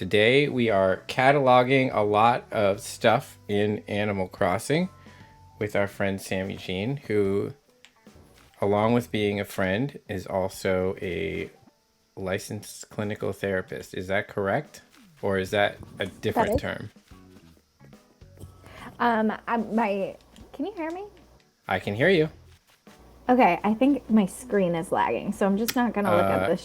Today we are cataloging a lot of stuff in Animal Crossing with our friend Sammy Jean, who, along with being a friend, is also a licensed clinical therapist. Is that correct? Or is that a That different is. term? Can you hear me? I can hear you. Okay, I think my screen is lagging, so I'm just not gonna look at Uh, the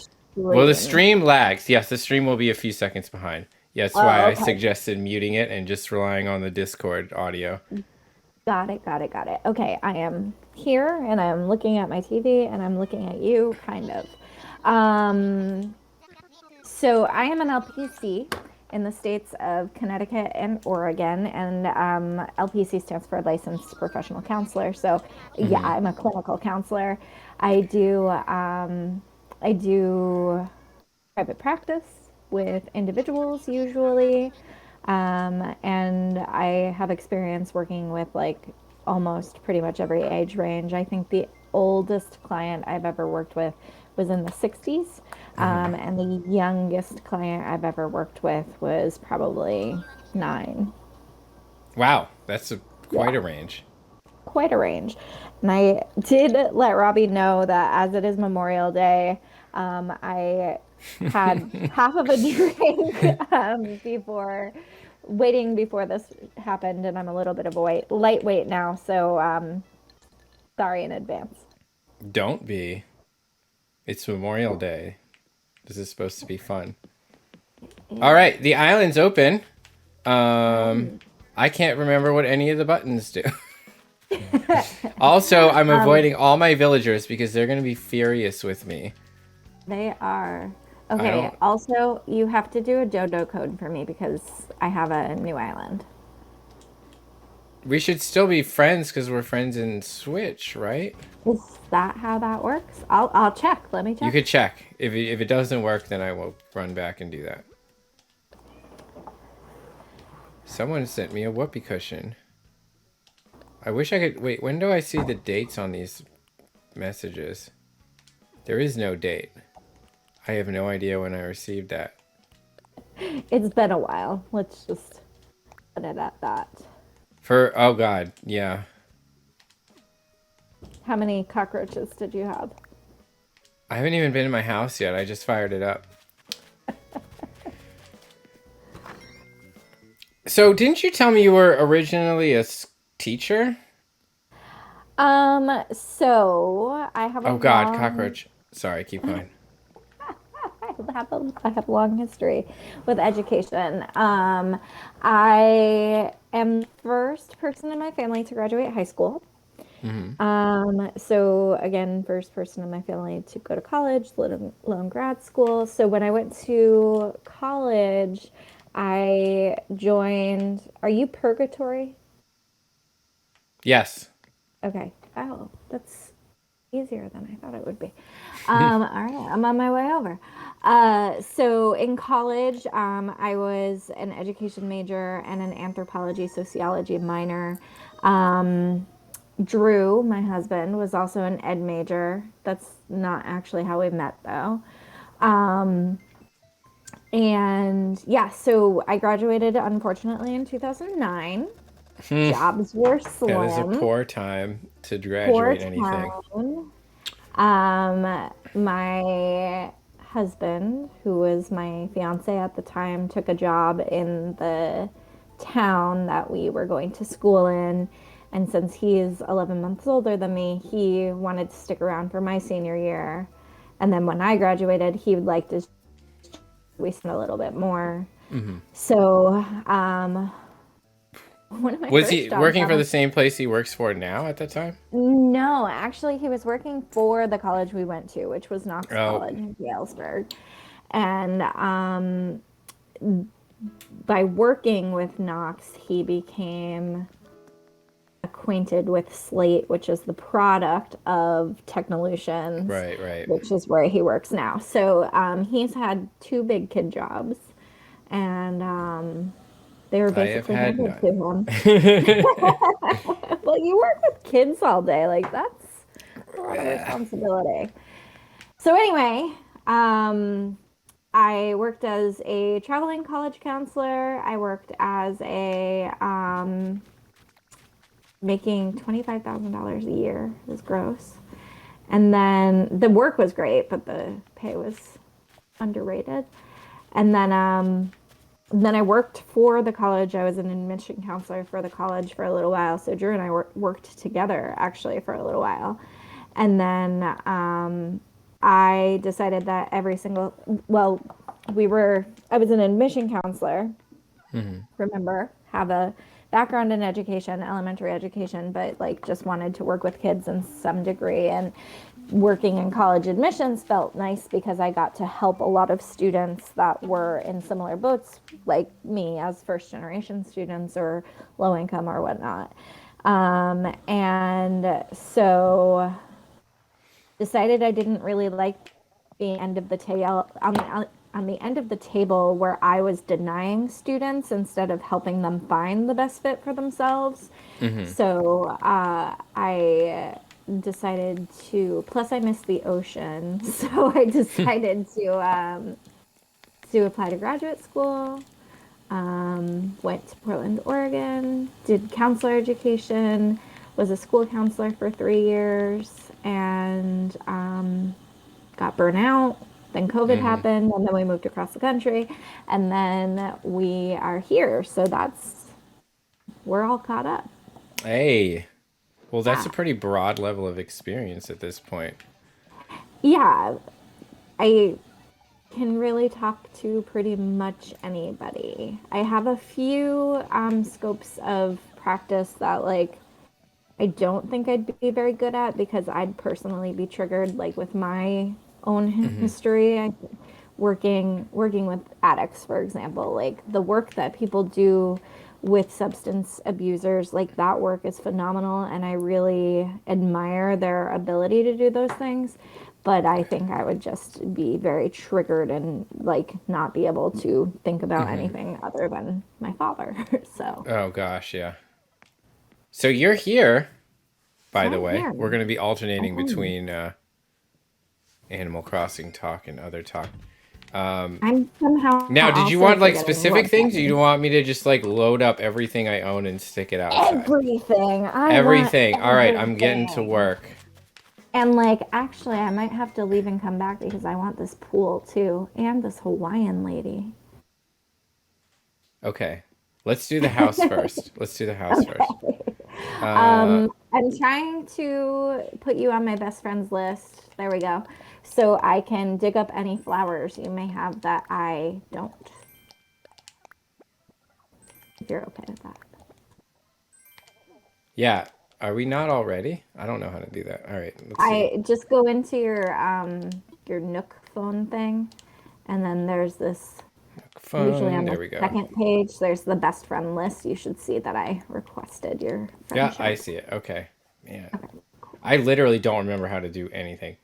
well, the screen. stream lags. Yes, the stream will be a few seconds behind. Yeah, that's why Oh, I okay. suggested muting it and just relying on the Discord audio. Got it, got it, got it. Okay, I am here and I'm looking at my TV and I'm looking at you, kind of. Um, so I am an LPC in the states of Connecticut and Oregon, and LPC stands for Licensed Professional Counselor. So yeah, Hmm. I'm a clinical counselor. I do private practice with individuals usually. And I have experience working with like almost pretty much every age range. I think the oldest client I've ever worked with was in the 60s. Hmm. And the youngest client I've ever worked with was probably 9. Wow, that's quite Yeah, a range. quite a range. And I did let Robbie know that as it is Memorial Day, I had half of a drink before waiting before this happened, and I'm a little bit of a lightweight now, so sorry in advance. Don't be. It's Memorial Day. This is supposed to be fun. All Yeah. right, the island's open. Um, Right. I can't remember what any of the buttons do. Also, I'm Um, avoiding all my villagers because they're going to be furious with me. they are. I Okay, don't. also, you have to do a dodo code for me because I have a new island. We should still be friends because we're friends in Switch, right? Is that how that works? I'll check. Let me You check. could check. If it doesn't work, then I will run back and do that. Someone sent me a whoopee cushion. I wish I could. Wait, when do I see the dates on these messages? There is no date. I have no idea when I received that. It's been a while. Let's just put it at that. Oh god, yeah. How many cockroaches did you have? I haven't even been in my house yet. I just fired it up. So, didn't you tell me you were originally a teacher? So I have a Oh god, long cockroach. Sorry, keep going. I have a long history with education. I am the first person in my family to graduate high school. Hmm. So again, first person in my family to go to college, let alone grad school. So when I went to college, I joined. Are you purgatory? Yes. Okay. Oh, that's easier than I thought it would be. All right, I'm on my way over. So in college, I was an education major and an anthropology sociology minor. Um, Drew, my husband, was also an ed major. That's not actually how we met, though. Um, and yeah, so I graduated unfortunately in 2009. Hmm. Jobs were That is a slim. poor time to Poor graduate anything. town. My husband, who was my fiance at the time, took a job in the town that we were going to school in. And since he is 11 months older than me, he wanted to stick around for my senior year. And then when I graduated, he would like to we spent a little bit more. Hmm. So, one of my Was first he jobs working out for the of same place he works for now at that time? no, actually, he was working for the college we went to, which was Knox Oh, College in Galesburg. And by working with Knox, he became acquainted with Slate, which is the product of Technolutions, right, right. which is where he works now. So he's had two big kid jobs, and they were I have basically had handed to none. him. Well, you work with kids all day, like that's a lot of responsibility. So anyway, um, I worked as a traveling college counselor. I worked as a making $25,000 a year. It was gross. And then the work was great, but the pay was underrated. And then I worked for the college. I was an admission counselor for the college for a little while. So Drew and I worked together actually for a little while. And then I decided that well, I was an admission counselor, remember, have a background in education, elementary education, but like just wanted to work with kids in some degree. And working in college admissions felt nice because I got to help a lot of students that were in similar boats, like me, as first generation students or low income or whatnot. And so decided I didn't really like being end of the tail on the end of the table where I was denying students instead of helping them find the best fit for themselves. So I decided to. Plus, I missed the ocean, so I decided to apply to graduate school. Went to Portland, Oregon, did counselor education, was a school counselor for 3 years, and got burnt out. Then COVID happened, and then we moved across the country, and then we are here. So we're all caught up. Hey, well, that's Yeah. a pretty broad level of experience at this point. Yeah, I can really talk to pretty much anybody. I have a few scopes of practice that like I don't think I'd be very good at because I'd personally be triggered like with my own history. Working with addicts, for example, like the work that people do with substance abusers, like that work is phenomenal, and I really admire their ability to do those things. But I think I would just be very triggered and like not be able to think about anything other than my father. So Oh gosh, yeah. So you're here, by the I'm way. here. We're going to be I alternating am. between Animal Crossing talk and other talk. I'm somehow Now, did you also want like forgetting specific what's things? Or happening. you want me to just like load up everything I own and stick it outside? Everything. I want Everything. All right, I'm getting to everything. work. And like, actually, I might have to leave and come back because I want this pool too, and this Hawaiian lady. Okay. Let's do the house first. Let's do the house first. Uh, I'm trying to put you on my best friends list. There we go. So I can dig up any flowers you may have that I don't, if you're okay with that. yeah. Are we not already? I don't know how to do that. All right, let's see. I just go into your Nook phone thing, and then there's this. Usually Phone. on There the we go. second page, there's the best friend list. You should see that I requested your Yeah, I friendship. see it. Okay. Man, I literally don't remember how to do anything.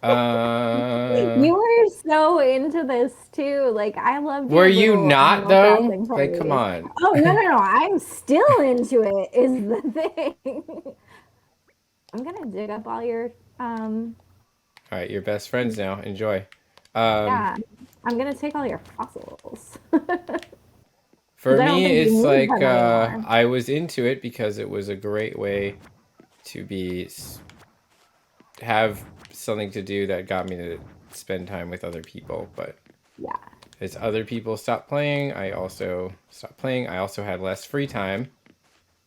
Uh, You were so into this too. Like I loved were your you little not Animal though? Crossing Like, come parties. on. Oh no, I'm still into it. Is the thing. I'm gonna dig up all your All right, you're best friends now. Enjoy. Um, yeah. I'm gonna take all your fossils because for I don't me, think you it's need like them anymore. I was into it because it was a great way to have something to do that got me to spend time with other people. But Yeah, as other people stopped playing, I also stopped playing. I also had less free time.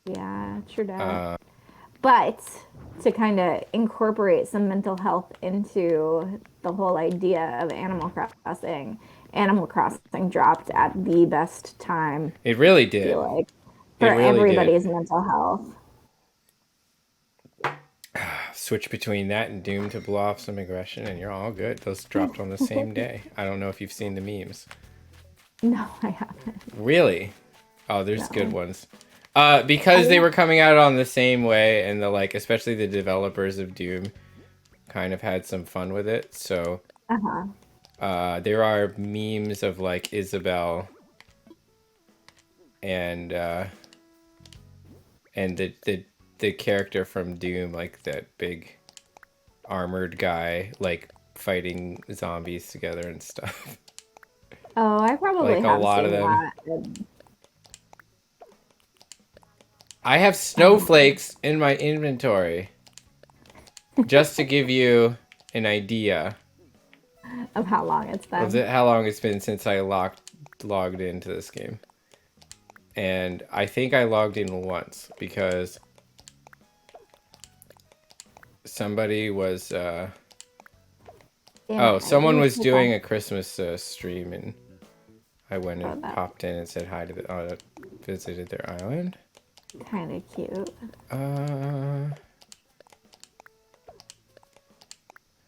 yeah, true that. But to kind of incorporate some mental health into the whole idea of Animal Crossing dropped at the best time, It really I feel did. like, It for really did. everybody's mental health. Switch between that and Doom to blow off some aggression, and you're all good. Those dropped on the same day. I don't know if you've seen the memes. No, I haven't. Really? Oh, there's good No. ones. I Because they want, were coming out on the same way, and the like, especially the developers of Doom, kind of had some fun with it. So, uh-huh. there are memes of like Isabel and the character from Doom, like that big armored guy, like fighting zombies together and stuff. Oh, I probably Like a have lot of seen them. that. I have snowflakes in my inventory just to give you an idea Of how long it's of been. how long it's been since I logged into this game. And I think I logged in once because somebody was Damn oh, it, I someone do was take off doing a Christmas stream, and I went and that. popped in and said hi to visited their island. Kind of cute. Uh,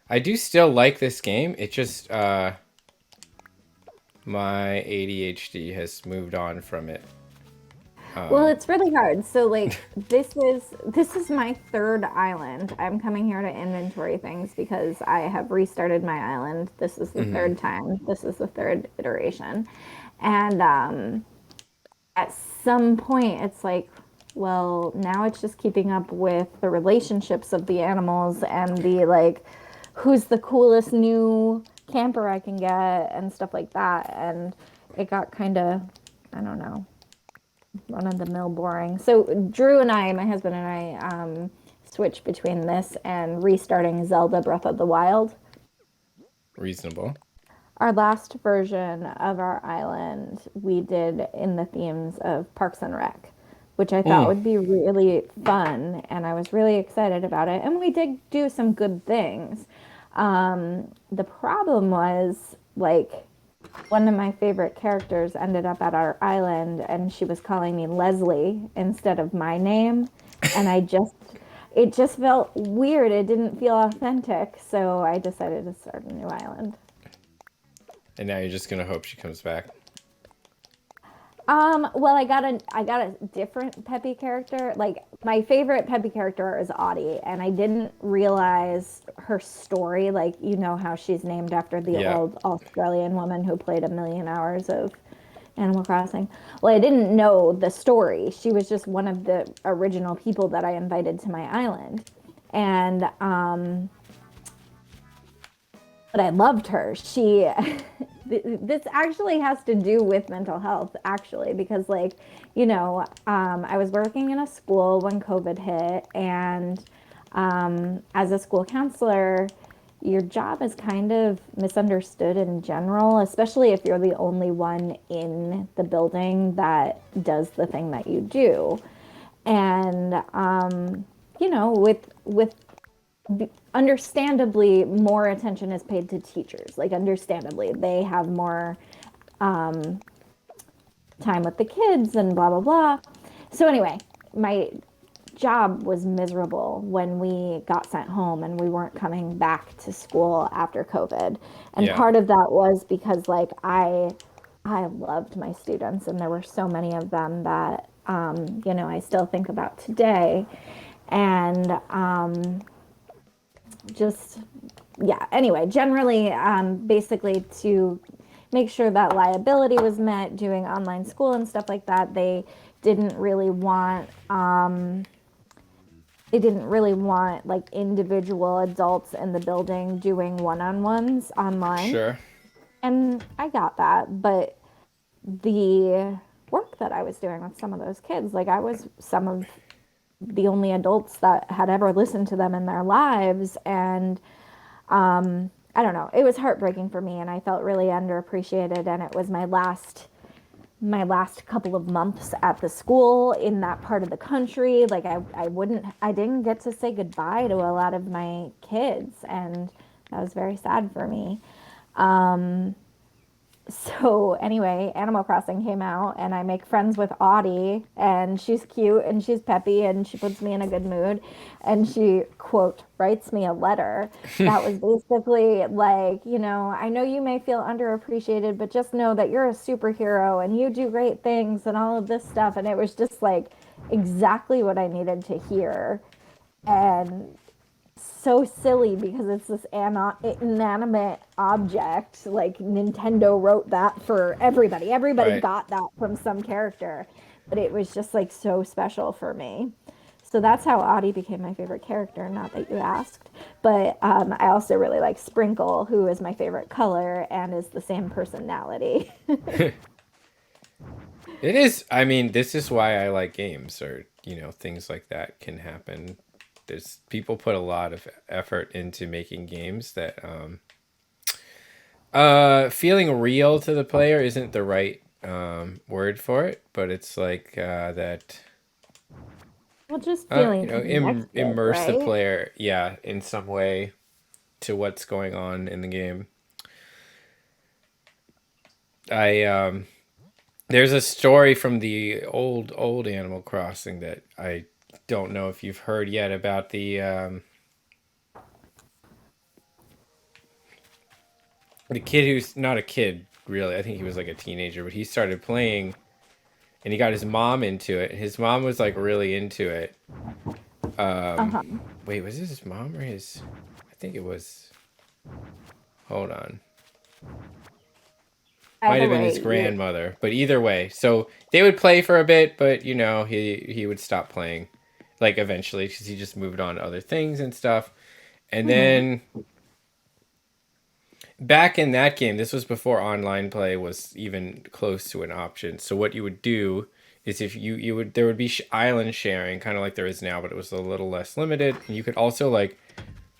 I do still like this game. It just my ADHD has moved on from it. Well, it's really hard. So like this is my third island. I'm coming here to inventory things because I have restarted my island. This is the Mhm. third time. This is the third iteration. And at some point it's like, well, now it's just keeping up with the relationships of the animals and the like who's the coolest new camper I can get and stuff like that. And it got kind of, I don't know, run of the mill boring. So Drew and I, my husband and I, switched between this and restarting Zelda Breath of the Wild. Reasonable. Our last version of our island we did in the themes of Parks and Rec, which I thought Mm. would be really fun, and I was really excited about it. And we did do some good things. The problem was like one of my favorite characters ended up at our island and she was calling me Leslie instead of my name. And it just felt weird. It didn't feel authentic. So I decided to start a new island. And now you're just gonna hope she comes back. Well, I got a different Peppy character. Like my favorite Peppy character is Audie, and I didn't realize her story. Like you know how she's named after the Yeah. old Australian woman who played a million hours of Animal Crossing. Well, I didn't know the story. She was just one of the original people that I invited to my island, and but I loved her. She this actually has to do with mental health actually because like I was working in a school when COVID hit, and as a school counselor your job is kind of misunderstood in general, especially if you're the only one in the building that does the thing that you do. And with understandably more attention is paid to teachers. Like understandably, they have more time with the kids and blah blah blah. So anyway, my job was miserable when we got sent home and we weren't coming back to school after COVID. And Yeah. part of that was because like I loved my students and there were so many of them that I still think about today. And just yeah, anyway, generally basically to make sure that liability was met doing online school and stuff like that, didn't really want they didn't really want like individual adults in the building doing one-on-ones online. Sure. And I got that, but the work that I was doing with some of those kids, like I was some of the only adults that had ever listened to them in their lives. And I don't know, it was heartbreaking for me and I felt really underappreciated. And it was my last couple of months at the school in that part of the country. Like I didn't get to say goodbye to a lot of my kids, and that was very sad for me. So anyway, Animal Crossing came out and I make friends with Audie, and she's cute and she's peppy and she puts me in a good mood, and she quote writes me a letter that was basically like, I know you may feel underappreciated, but just know that you're a superhero and you do great things and all of this stuff. And it was just like exactly what I needed to hear. And so silly because it's this inanimate object. Like Nintendo wrote that for everybody. Everybody Right. got that from some character, but it was just like so special for me. So that's how Audie became my favorite character, not that you asked. But I also really like Sprinkle, who is my favorite color and is the same personality. It is. I mean, this is why I like games, or things like that can happen. There's people put a lot of effort into making games that feeling real to the player isn't the right word for it, but it's like that Well, just feeling connected, immerse the right? player, yeah, in some way to what's going on in the game. I There's a story from the old Animal Crossing that I don't know if you've heard yet about the kid who's not a kid really. I think he was like a teenager, but he started playing and he got his mom into it. His mom was like really into it. Uh-huh. Wait, was this his mom or his? I think it was. Hold on. Might Either have been his way, you grandmother, but either way. So they would play for a bit, but he would stop playing, like eventually, because he just moved on to other things and stuff. And mhm. then back in that game, this was before online play was even close to an option. So what you would do is if you would there would be island sharing, kind of like there is now, but it was a little less limited. And you could also like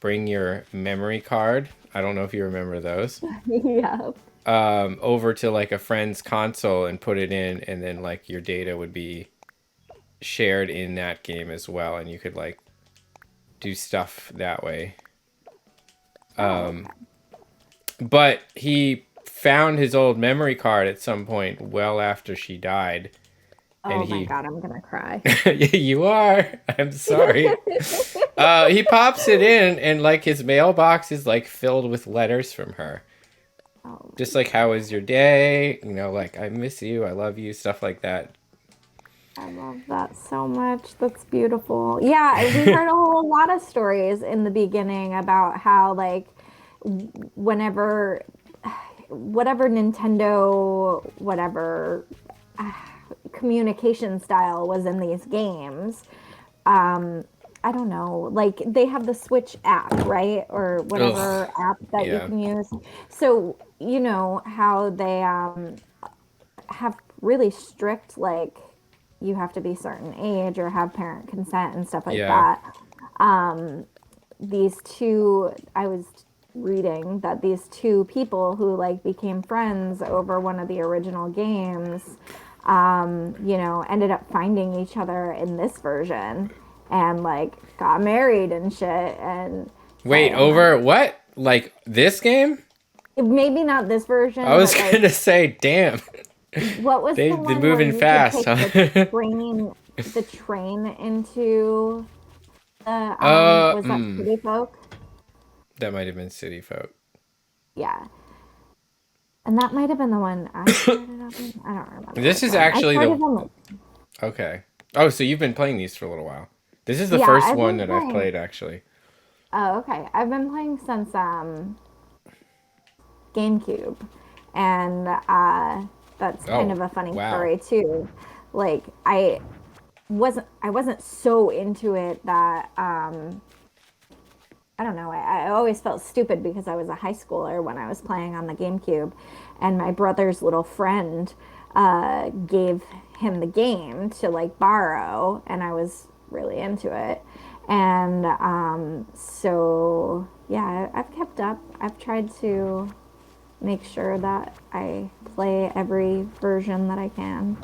bring your memory card. I don't know if you remember those. Yeah. Over to like a friend's console and put it in, and then like your data would be shared in that game as well, and you could like do stuff that way. Oh, okay. But he found his old memory card at some point well after she died, and Oh my he God, I'm gonna cry. you are, I'm sorry. He pops it in, and like his mailbox is like filled with letters from her, Oh my just like how was your day, like I miss you, I love you, stuff like that. I love that so much. That's beautiful. Yeah, we heard a whole lot of stories in the beginning about how like whenever whatever Nintendo whatever communication style was in these games, I don't know, like they have the Switch app, right? Or Ugh. whatever app that you Yeah. can use. So, you know how they have really strict like you have to be certain age or have parent consent and stuff like Yeah. that. These two I was reading that these two people who like became friends over one of the original games ended up finding each other in this version and like got married and shit and Wait, sorry, I'm not over what? Like this game? maybe not this I version, was but like gonna say, damn. what was the They're one where moving you could fast, take huh? the train into the uh, was that mm, City Folk? that might have been City Folk. Yeah. And that might have been the one I started on. I don't remember This which is one. I actually started the on like okay. Oh, so you've been playing these for a little while. This is the yeah, first I've one been that I've playing. played actually. Oh, okay. I've been playing since GameCube, and that's kind Oh, of a funny wow. story too. Like I wasn't so into it that I don't know. I always felt stupid because I was a high schooler when I was playing on the GameCube, and my brother's little friend gave him the game to like borrow, and I was really into it. And so, yeah, I've kept up. I've tried to make sure that I play every version that I can.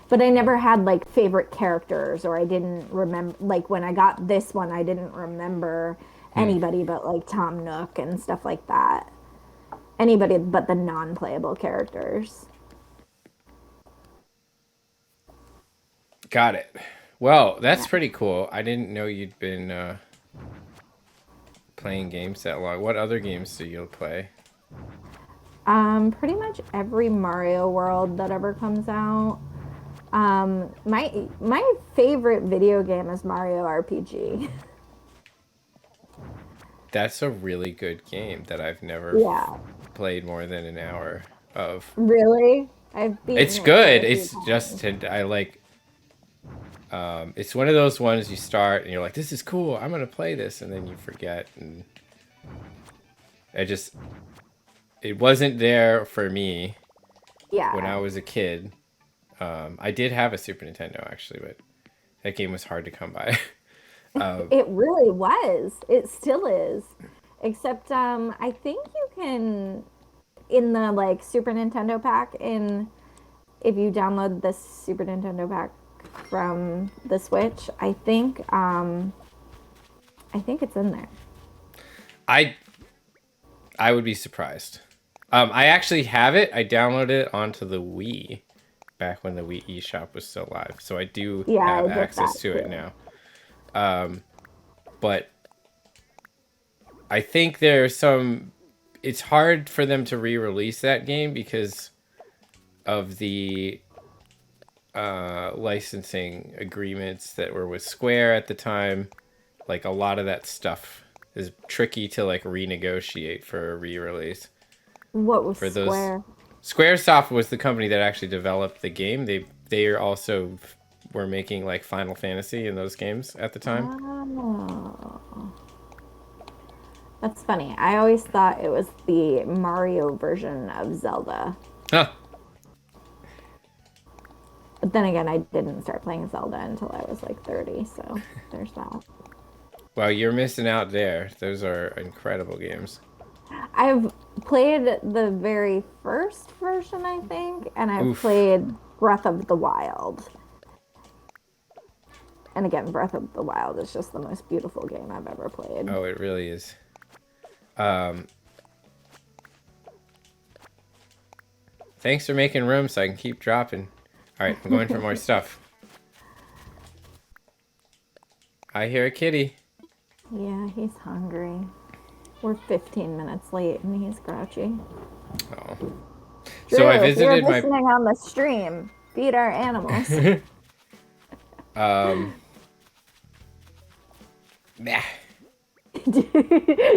But I never had like favorite characters, or I didn't remember like when I got this one I didn't remember Hmm. anybody but like Tom Nook and stuff like that. Anybody but the non-playable characters. Got it. Well, that's Yeah. pretty cool. I didn't know you'd been playing games that long. What other games do you play? Pretty much every Mario World that ever comes out. My favorite video game is Mario RPG. That's a really good game that I've never Yeah. played more than an hour. of. Really? I've beaten It's it quite good. a few It's times. just I like. It's one of those ones you start and you're like, "This is cool. I'm gonna play this," and then you forget, and I just it wasn't there for me when I Yeah. was a kid. I did have a Super Nintendo actually, but that game was hard to come by. It really was. It still is. Except I think you can in the like Super Nintendo pack in if you download the Super Nintendo pack from the Switch, I think it's in there. I I would be surprised. I actually have it. I downloaded it onto the Wii back when the Wii eShop was still live, so I do Yeah, have I did access that to it too. now. But I think there's some. It's hard for them to re-release that game because of the licensing agreements that were with Square at the time. Like a lot of that stuff is tricky to like renegotiate for a re-release. What was For those, Square? SquareSoft was the company that actually developed the game. They are also were making like Final Fantasy in those games at the time. Oh, that's funny. I always thought it was the Mario version of Zelda. Huh. But then again, I didn't start playing Zelda until I was like 30, so there's that. Well, you're missing out there. Those are incredible games. I've played the very first version, I think, and I've Oof. played Breath of the Wild. And again, Breath of the Wild is just the most beautiful game I've ever played. Oh, it really is. Um, Thanks for making room so I can keep dropping. All right, I'm going for more stuff. I hear a kitty. Yeah, he's hungry. We're 15 minutes late and he's grouchy. Oh. So I Drew, if you're visited my listening on the stream, feed our animals. um nah.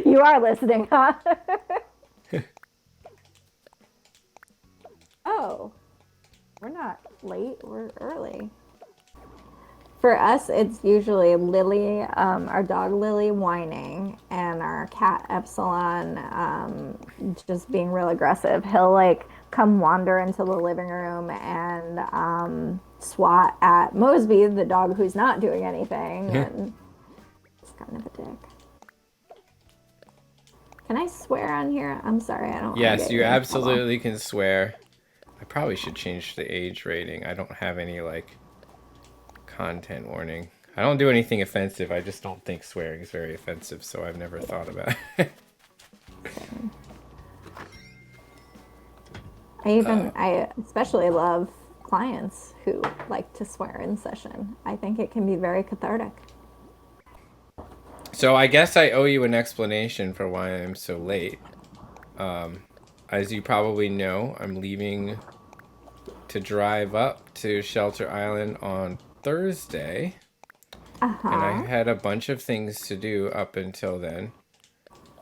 You are listening, huh? Oh, we're not late, we're early. For us, it's usually Lily, our dog Lily, whining, and our cat Epsilon just being real aggressive. He'll like come wander into the living room and swat at Mosby, the dog who's not doing anything, and it's kind of a dick. Can I swear on here? I'm sorry, I don't want to Yes, get you you in trouble. absolutely can swear. I probably should change the age rating. I don't have any like content warning. I don't do anything offensive. I just don't think swearing is very offensive, so I've never thought about it. I especially love clients who like to swear in session. I think it can be very cathartic. So I guess I owe you an explanation for why I'm so late. As you probably know, I'm leaving to drive up to Shelter Island on Thursday, Uh and I huh. had a bunch of things to do up until then.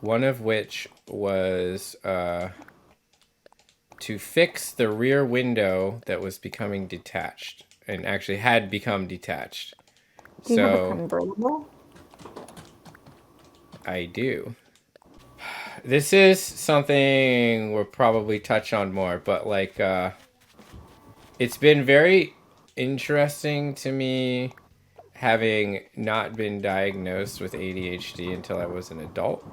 One of which was to fix the rear window that was becoming detached and actually had become detached. Do you have a So convertible? I do. This is something we'll probably touch on more, but like it's been very interesting to me having not been diagnosed with ADHD until I was an adult.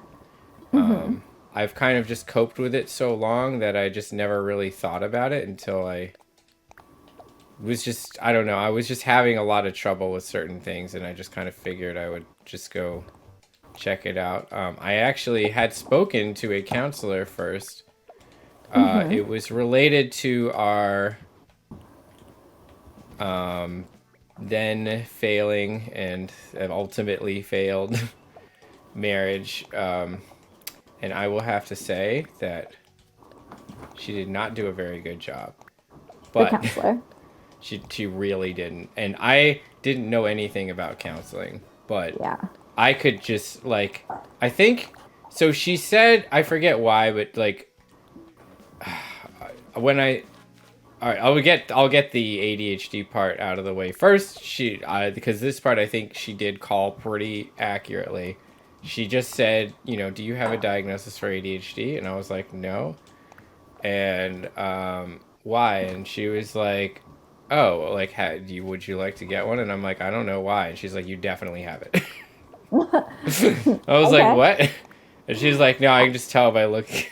Mm-hmm. I've kind of just coped with it so long that I just never really thought about it until I was just, I don't know, I was just having a lot of trouble with certain things and I just kind of figured I would just go check it out. I actually had spoken to a counselor first. Mm-hmm. It was related to our then failing and ultimately failed marriage. And I will have to say that she did not do a very good job. The But counselor. she really didn't. And I didn't know anything about counseling, but Yeah. I could just like I think so she said I forget why, but like when I all right, I'll get the ADHD part out of the way first. Because this part I think she did call pretty accurately. She just said, do you have a diagnosis for ADHD? And I was like, no. And why? And she was like, oh, like, would you like to get one? And I'm like, I don't know why. And she's like, you definitely have it. I was like, Okay. what? And she's like, no, I can just tell by looking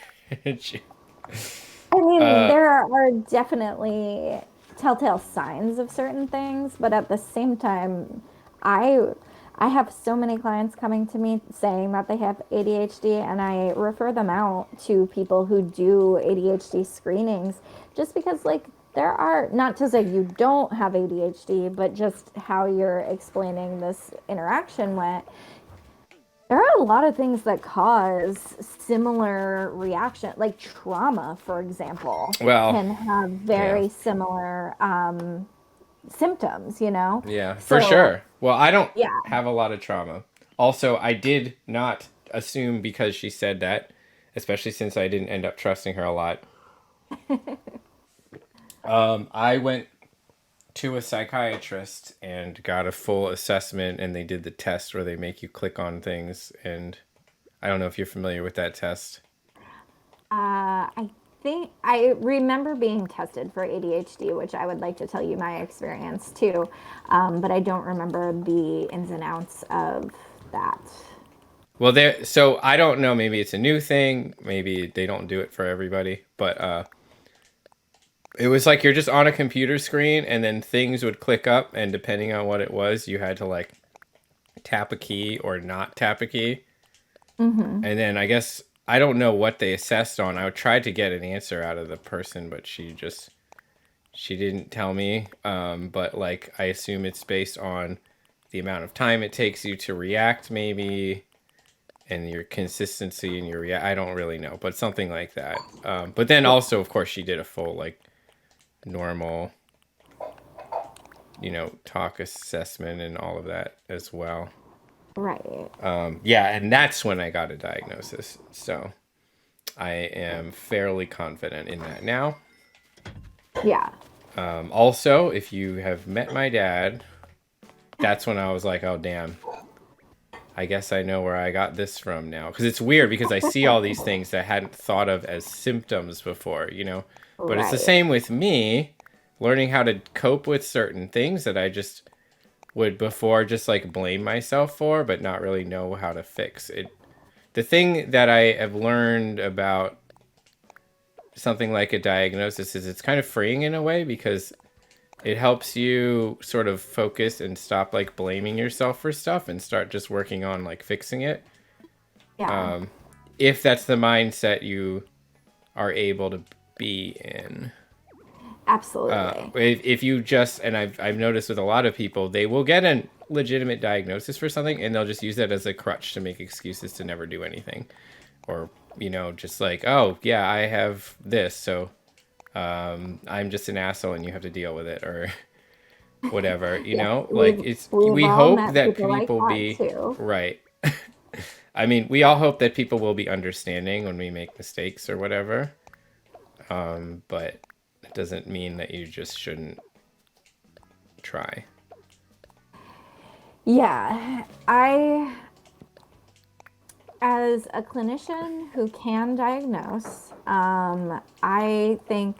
at you. I mean, Uh, there are definitely telltale signs of certain things, but at the same time, I I have so many clients coming to me saying that they have ADHD, and I refer them out to people who do ADHD screenings just because, like, there are, not to say you don't have ADHD, but just how you're explaining this interaction went. There are a lot of things that cause similar reaction, like trauma, for example, well, can have yeah. very similar symptoms, you know? Yeah, for So, sure. Well, I don't yeah. have a lot of trauma. Also, I did not assume because she said that, especially since I didn't end up trusting her a lot. I went to a psychiatrist and got a full assessment, and they did the test where they make you click on things. And I don't know if you're familiar with that test. I think I remember being tested for ADHD, which I would like to tell you my experience too, but I don't remember the ins and outs of that. Well, there. So I don't know. Maybe it's a new thing. Maybe they don't do it for everybody. But it was like you're just on a computer screen, and then things would click up, and depending on what it was, you had to like tap a key or not tap a key. Hmm. And then I guess I don't know what they assessed on. I tried to get an answer out of the person, but she didn't tell me. But like I assume it's based on the amount of time it takes you to react, maybe, and your consistency and your I don't really know, but something like that. But then also, of course, she did a full like normal, talk assessment and all of that as well. Right. Yeah, and that's when I got a diagnosis. So I am fairly confident in that now. Yeah. Also, if you have met my dad, that's when I was like, oh, damn. I guess I know where I got this from now. Because it's weird because I see all these things that I hadn't thought of as symptoms before. But it's the Right. same with me, learning how to cope with certain things that I just would before just like blame myself for, but not really know how to fix it. The thing that I have learned about something like a diagnosis is it's kind of freeing in a way because it helps you sort of focus and stop like blaming yourself for stuff and start just working on like fixing it. Yeah. If that's the mindset you are able to be in. Absolutely. If you just, and I've noticed with a lot of people, they will get a legitimate diagnosis for something and they'll just use that as a crutch to make excuses to never do anything. Or, just like, oh, yeah, I have this, so I'm just an asshole and you have to deal with it or whatever, Yeah. like We've we all hope met that people like people that be too. right. I mean, we all hope that people will be understanding when we make mistakes or whatever. But it doesn't mean that you just shouldn't try. Yeah. As a clinician who can diagnose, I think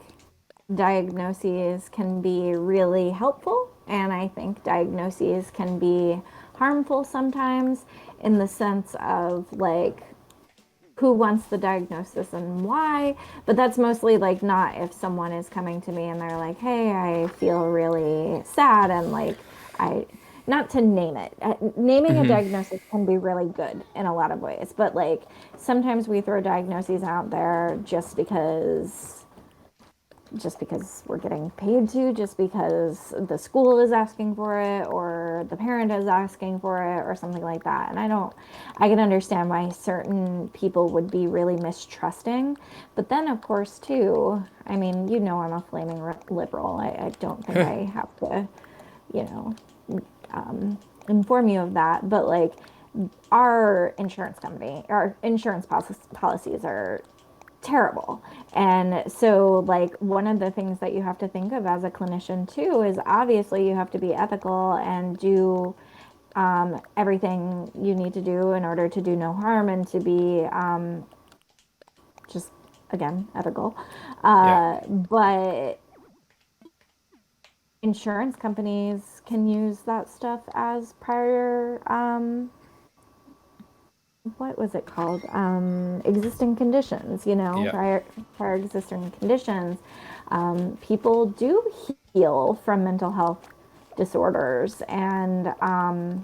diagnoses can be really helpful, and I think diagnoses can be harmful sometimes in the sense of like who wants the diagnosis and why. But that's mostly like not if someone is coming to me and they're like, hey, I feel really sad and like I, not to name it, naming a Hmm. diagnosis can be really good in a lot of ways, but like sometimes we throw diagnoses out there just because we're getting paid to, just because the school is asking for it or the parent is asking for it or something like that. And I can understand why certain people would be really mistrusting. But then, of course, too, I mean, I'm a flaming liberal. I don't think I have to, you know, inform you of that. But like, our insurance policies are terrible. And so, like, one of the things that you have to think of as a clinician too is obviously you have to be ethical and do everything you need to do in order to do no harm and to be just, again, ethical. Yeah. But insurance companies can use that stuff as prior what was it called? Existing conditions, Yeah. prior existing conditions. People do heal from mental health disorders, and I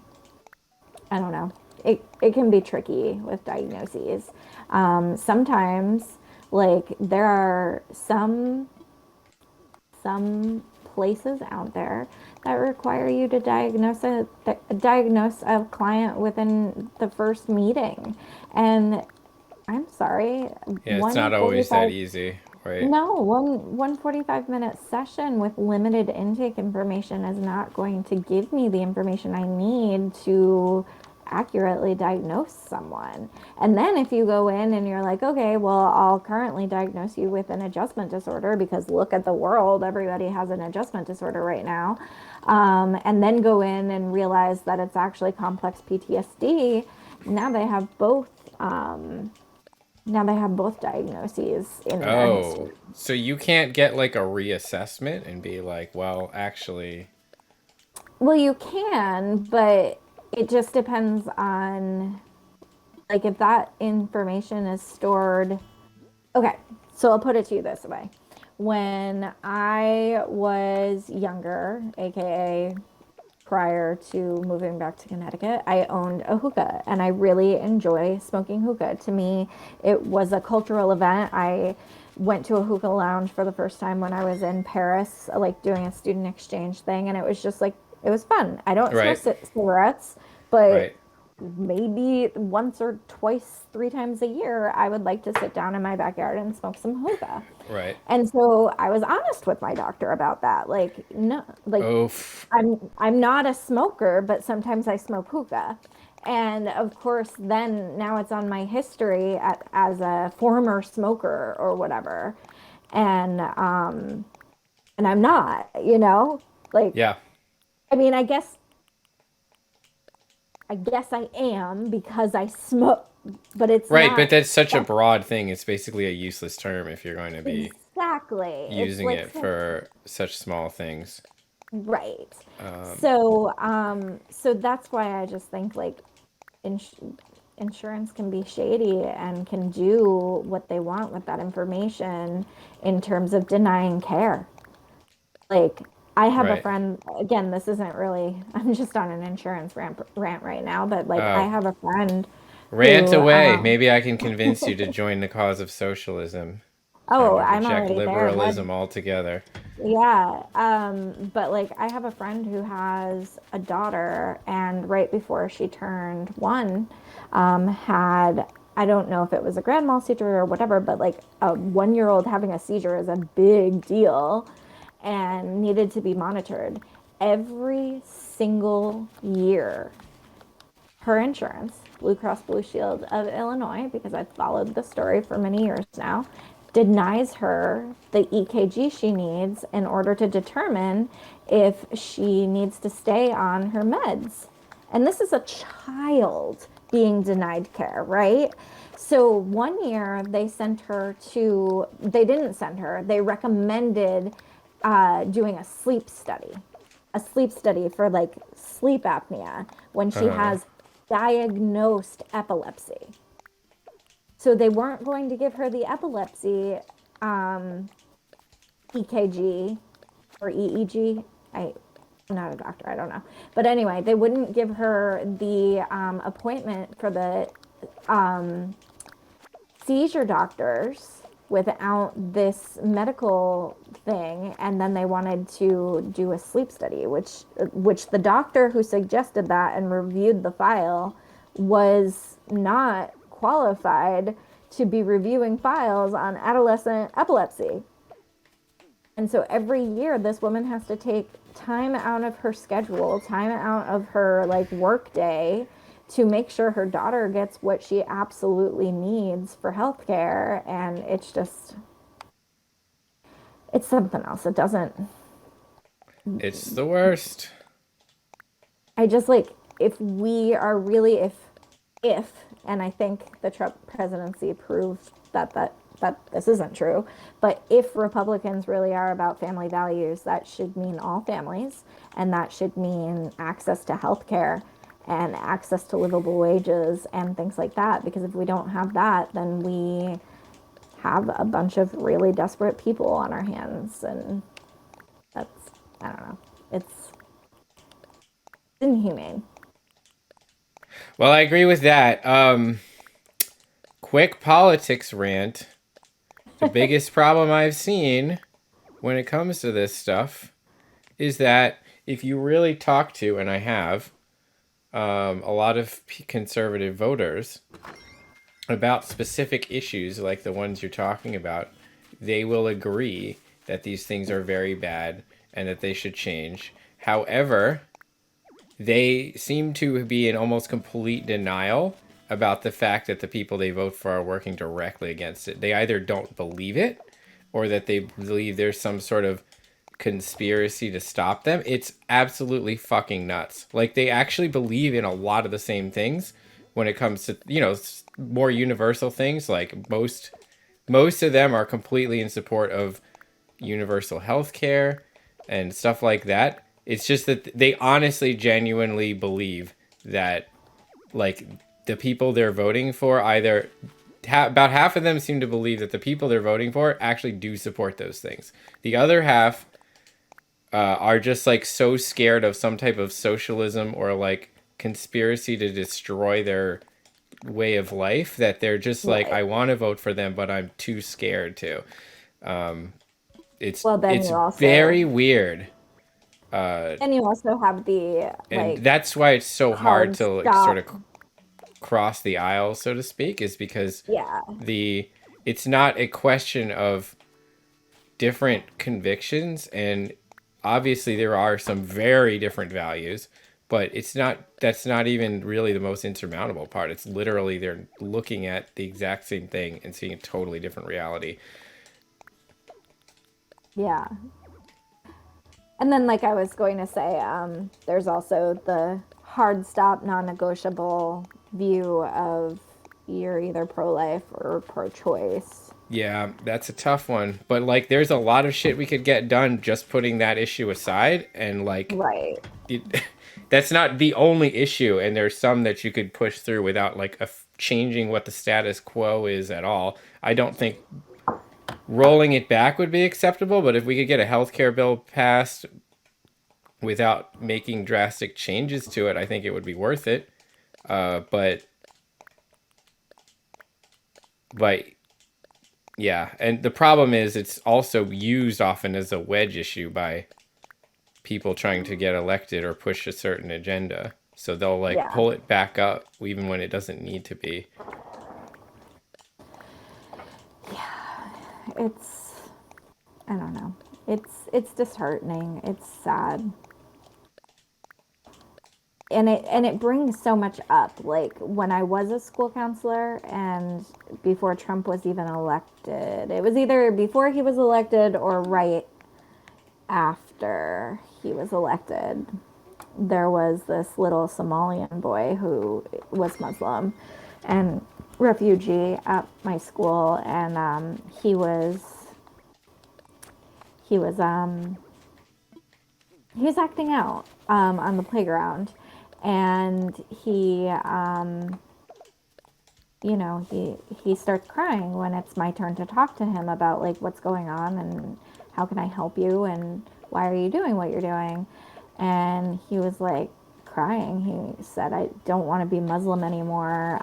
don't know. It can be tricky with diagnoses. Sometimes, like, there are some places out there that require you to diagnose a client within the first meeting. And I'm sorry, Yeah, it's one not always that 45 easy, right? no, one 45-minute session with limited intake information is not going to give me the information I need to accurately diagnose someone. And then if you go in and you're like, okay, well, I'll currently diagnose you with an adjustment disorder because look at the world, everybody has an adjustment disorder right now. And then go in and realize that it's actually complex PTSD. Now they have both. Now they have both diagnoses in their history. Oh, so you can't get like a reassessment and be like, well, actually, Well, you can, but it just depends on, like, if that information is stored. Okay, so I'll put it to you this way. When I was younger, aka prior to moving back to Connecticut, I owned a hookah and I really enjoy smoking hookah. To me, it was a cultural event. I went to a hookah lounge for the first time when I was in Paris, like doing a student exchange thing, and it was just like, it was fun. I don't smoke right, cigarettes, but right, maybe once or twice, 3 times a year, I would like to sit down in my backyard and smoke some hookah. right. And so I was honest with my doctor about that. Like, no, like, Oof. I'm not a smoker, but sometimes I smoke hookah. And of course, then now it's on my history as a former smoker or whatever. And I'm not, like, Yeah. I mean, I guess I am because I smoke, but it's Right, but not that's such a broad thing. It's basically a useless term if you're going to be exactly. It's using like, it for such small things. right. Um, So that's why I just think, like, ins- insurance can be shady and can do what they want with that information in terms of denying care. Like, I have a right. friend, again, this isn't really, I'm just on an insurance rant right now, but like, I Oh, have a friend rant who, away. Maybe I can convince you to join the cause of socialism. Tell oh, me to I'm reject already there, bud. liberalism altogether. Yeah, but like, I have a friend who has a daughter, and right before she turned one, had, I don't know if it was a grand mal seizure or whatever, but like, a 1 year old having a seizure is a big deal and needed to be monitored every single year. Her insurance, Blue Cross Blue Shield of Illinois, because I've followed the story for many years now, denies her the EKG she needs in order to determine if she needs to stay on her meds. And this is a child being denied care, right? So 1 year they didn't send her, they recommended doing a sleep study for, like, sleep apnea when she Uh, has diagnosed epilepsy. So they weren't going to give her the epilepsy EKG or EEG. I'm not a doctor, I don't know. But anyway, they wouldn't give her the appointment for the seizure doctors without this medical thing, and then they wanted to do a sleep study, which the doctor who suggested that and reviewed the file was not qualified to be reviewing files on adolescent epilepsy. And so every year this woman has to take time out of her schedule, time out of her, like, work day, to make sure her daughter gets what she absolutely needs for healthcare. And it's just, it's something else. It doesn't, It's the worst. I just like, if we are really, if, and I think the Trump presidency proved that this isn't true, but if Republicans really are about family values, that should mean all families, and that should mean access to health care and access to livable wages and things like that. Because if we don't have that, then we have a bunch of really desperate people on our hands, and that's, I don't know, it's inhumane. Well, I agree with that. Quick politics rant. The biggest problem I've seen when it comes to this stuff is that if you really talk to, and I have, a lot of conservative voters about specific issues like the ones you're talking about, they will agree that these things are very bad and that they should change. However, they seem to be in almost complete denial about the fact that the people they vote for are working directly against it. They either don't believe it or that they believe there's some sort of conspiracy to stop them. It's absolutely fucking nuts. Like, they actually believe in a lot of the same things when it comes to, more universal things. Like, most of them are completely in support of universal health care and stuff like that. It's just that they honestly, genuinely believe that, like, the people they're voting for either about half of them seem to believe that the people they're voting for actually do support those things. The other half are just like so scared of some type of socialism or like conspiracy to destroy their way of life that they're just like, Right. I want to vote for them, but I'm too scared to. Well, then It's you also very weird. Uh, then you also have the and like that's why it's so hard hard to like sort stop. of cross the aisle, so to speak, is because Yeah. the it's not a question of different convictions, and obviously there are some very different values, but that's not even really the most insurmountable part. It's literally they're looking at the exact same thing and seeing a totally different reality. Yeah. And then, like I was going to say, there's also the hard stop, non negotiable view of you're either pro life or pro choice. Yeah, that's a tough one, but like there's a lot of shit we could get done just putting that issue aside, and like Right. it, that's not the only issue, and there's some that you could push through without like changing what the status quo is at all. I don't think rolling it back would be acceptable, but if we could get a healthcare bill passed without making drastic changes to it, I think it would be worth it. But yeah, and the problem is it's also used often as a wedge issue by people trying to get elected or push a certain agenda. So they'll like Yeah. pull it back up even when it doesn't need to be. It's, I don't know. It's disheartening. It's sad. And it brings so much up. Like when I was a school counselor and before Trump was even elected, it was either before he was elected or right after he was elected. There was this little Somalian boy who was Muslim and refugee at my school, and he was he was acting out on the playground, and he starts crying when it's my turn to talk to him about like what's going on and how can I help you and why are you doing what you're doing. And he was like crying. He said, I don't want to be Muslim anymore.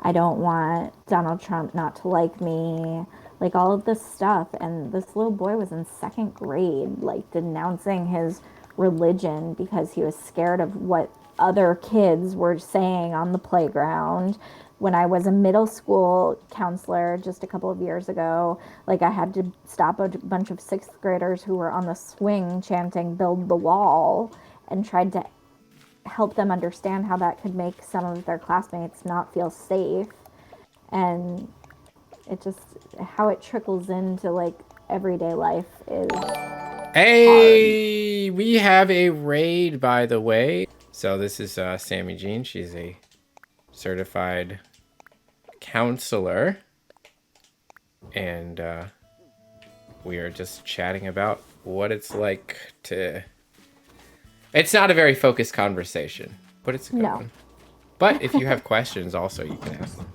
I don't want Donald Trump not to like me, like all of this stuff. And this little boy was in second grade, like denouncing his religion because he was scared of what other kids were saying on the playground. When I was a middle school counselor just a couple of years ago, like I had to stop a bunch of sixth graders who were on the swing chanting "Build the Wall" and tried to help them understand how that could make some of their classmates not feel safe. And it just, how it trickles into like everyday life is hard. Hey, we have a raid, by the way. So this is Sammy Jean. She's a certified counselor. And we are just chatting about what it's like to... It's not a very focused conversation, but it's a good one. But if you have questions also, you can ask them.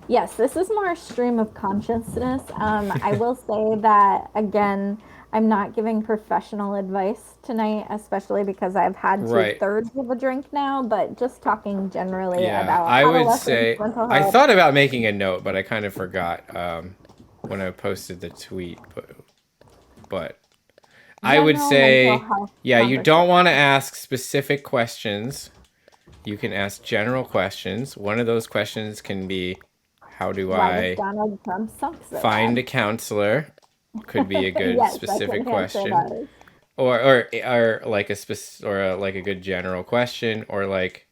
Yes, this is more stream of consciousness. I will say that, again, I'm not giving professional advice tonight, especially because I've had Right. 2/3 of a drink now, but just talking generally Yeah, about I would adolescence, say... mental I health. thought about making a note, but I kind of forgot when I posted the tweet. But I would General mental say, health yeah, you don't conversation. want to ask specific questions. You can ask general questions. One of those questions can be, how do Why does I Donald Trump suck so find bad? a counselor? Could be a good Yes, I specific can answer question. those. Or like like a good general question, or like,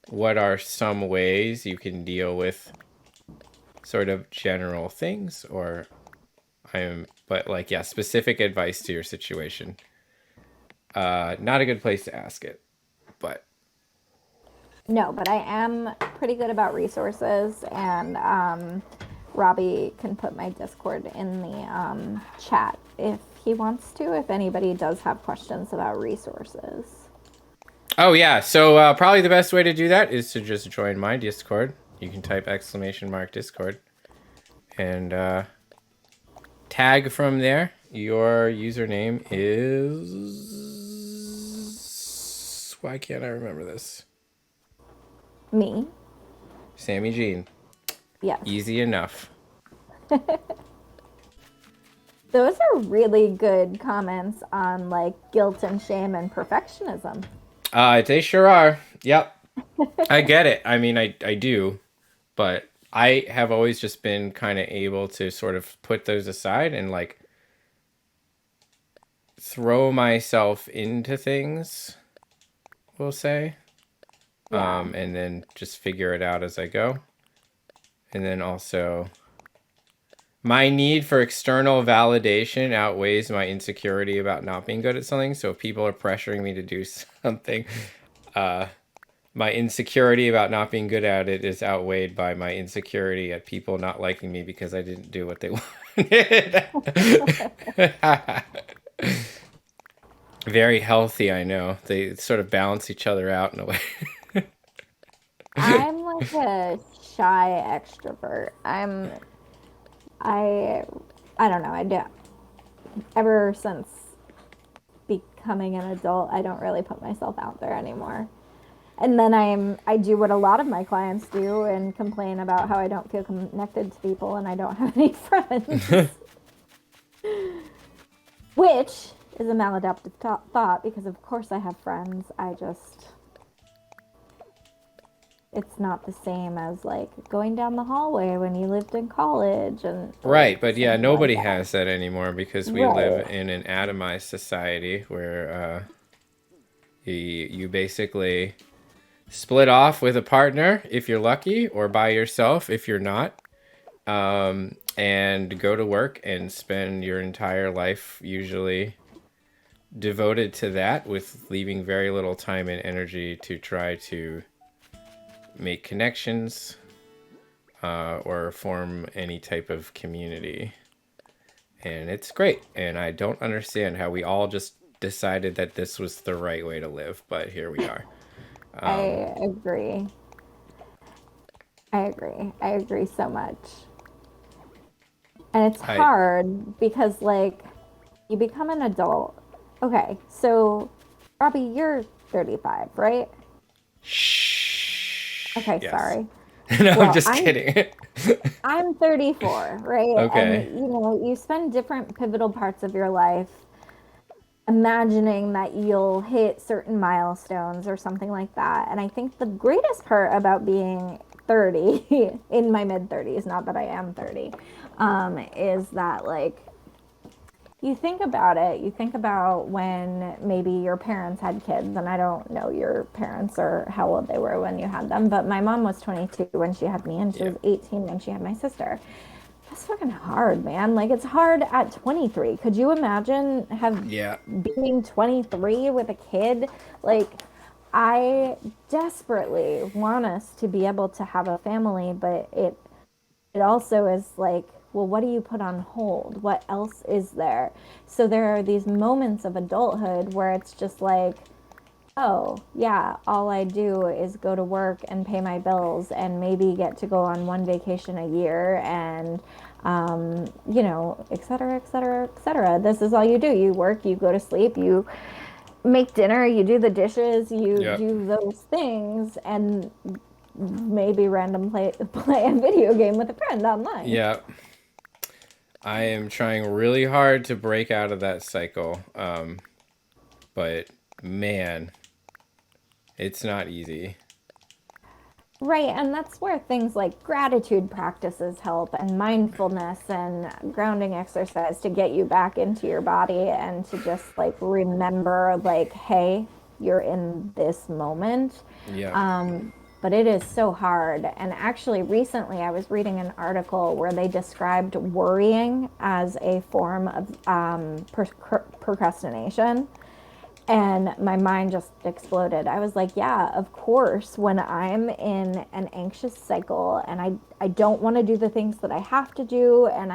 what are some ways you can deal with sort of general things? Or but like, yeah, specific advice to your situation. Not a good place to ask it, but No, but I am pretty good about resources, and Robbie can put my Discord in the chat if he wants to, if anybody does have questions about resources. oh yeah, so probably the best way to do that is to just join my Discord. You can type !Discord and tag from there. Your username is... Why can't I remember this? Me? Sammy Jean. Yes. Easy enough. Those are really good comments on like guilt and shame and perfectionism. They sure are. Yep. I get it. I mean, I do. But I have always just been kind of able to sort of put those aside and like throw myself into things, we'll say. Yeah. And then just figure it out as I go. And then also, my need for external validation outweighs my insecurity about not being good at something. So if people are pressuring me to do something, my insecurity about not being good at it is outweighed by my insecurity at people not liking me because I didn't do what they wanted. Very healthy, I know. They sort of balance each other out in a way. I'm like a shy extrovert. I don't know. I don't, ever since becoming an adult, I don't really put myself out there anymore. And then I do what a lot of my clients do and complain about how I don't feel connected to people and I don't have any friends. Which is a maladaptive thought because of course I have friends. I just, it's not the same as like going down the hallway when you lived in college and Right, but yeah, things like nobody that. has that anymore because we Right. live in an atomized society where you basically split off with a partner if you're lucky, or by yourself if you're not, and go to work and spend your entire life usually devoted to that, with leaving very little time and energy to try to make connections or form any type of community. And it's great. And I don't understand how we all just decided that this was the right way to live, but here we are. I agree. I agree. I agree so much. And it's I hard because, like, you become an adult. Okay, so, Robbie, you're 35, right? Shh. Okay, Yes. sorry. No, I'm Well, just kidding. I'm 34, right? And Okay. you know, you spend different pivotal parts of your life imagining that you'll hit certain milestones or something like that. And I think the greatest part about being 30 in my mid 30s, not that I am 30, is that like You think about it. You think about when maybe your parents had kids, and I don't know your parents or how old they were when you had them, but my mom was 22 when she had me, and she Yeah. was 18 when she had my sister. That's fucking hard, man. Like it's hard at 23. Could you imagine have Yeah. being 23 with a kid? Like I desperately want us to be able to have a family, but it also is like, well, what do you put on hold? What else is there? So there are these moments of adulthood where it's just like, oh, yeah, all I do is go to work and pay my bills and maybe get to go on one vacation a year and, et cetera, et cetera, et cetera. This is all you do. You work, you go to sleep, you make dinner, you do the dishes, you Yep. do those things, and maybe random play a video game with a friend online. Yeah. I am trying really hard to break out of that cycle. But man, it's not easy. Right, and that's where things like gratitude practices help and mindfulness and grounding exercise to get you back into your body and to just like remember like, hey, you're in this moment. Yep. Um, but it is so hard. And actually, recently I was reading an article where they described worrying as a form of procrastination. And my mind just exploded. I was like, yeah, of course, when I'm in an anxious cycle and I don't want to do the things that I have to do, and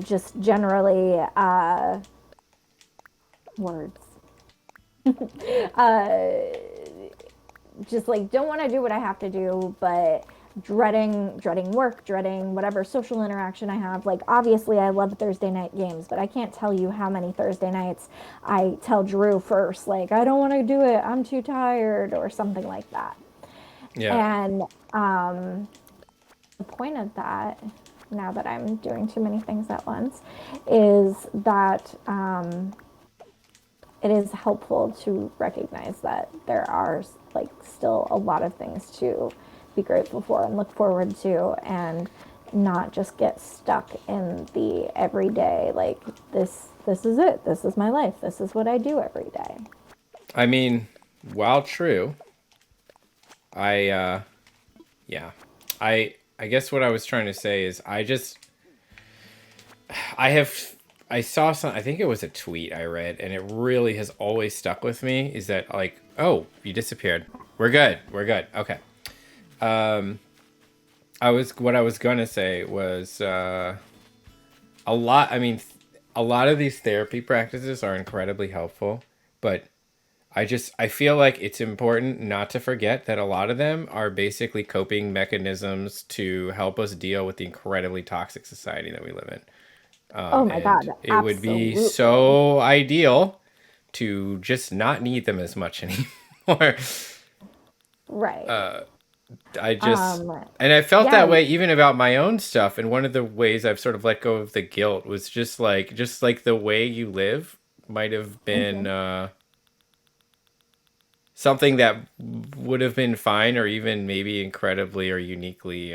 just generally, words, just like don't want to do what I have to do, but dreading work, dreading whatever social interaction I have. Like obviously I love Thursday night games, but I can't tell you how many Thursday nights I tell Drew first, like I don't want to do it, I'm too tired or something like that. Yeah. And the point of that, now that I'm doing too many things at once, is that it is helpful to recognize that there are like still a lot of things to be grateful for and look forward to, and not just get stuck in the everyday like this is it, this is my life, this is what I do every day. I mean, while true, I yeah. I guess what I was trying to say is I have I saw some I think it was a tweet I read and it really has always stuck with me is that like, oh, you disappeared. We're good. We're good. Okay. I was what I was going to say was a lot I mean a lot of these therapy practices are incredibly helpful, but I feel like it's important not to forget that a lot of them are basically coping mechanisms to help us deal with the incredibly toxic society that we live in. Oh my And god, it would be absolutely. so ideal to just not need them as much anymore. Right. I just um and I felt yeah. that way even about my own stuff. And one of the ways I've sort of let go of the guilt was just like the way you live might have been Mhm. something that would have been fine or even maybe incredibly or uniquely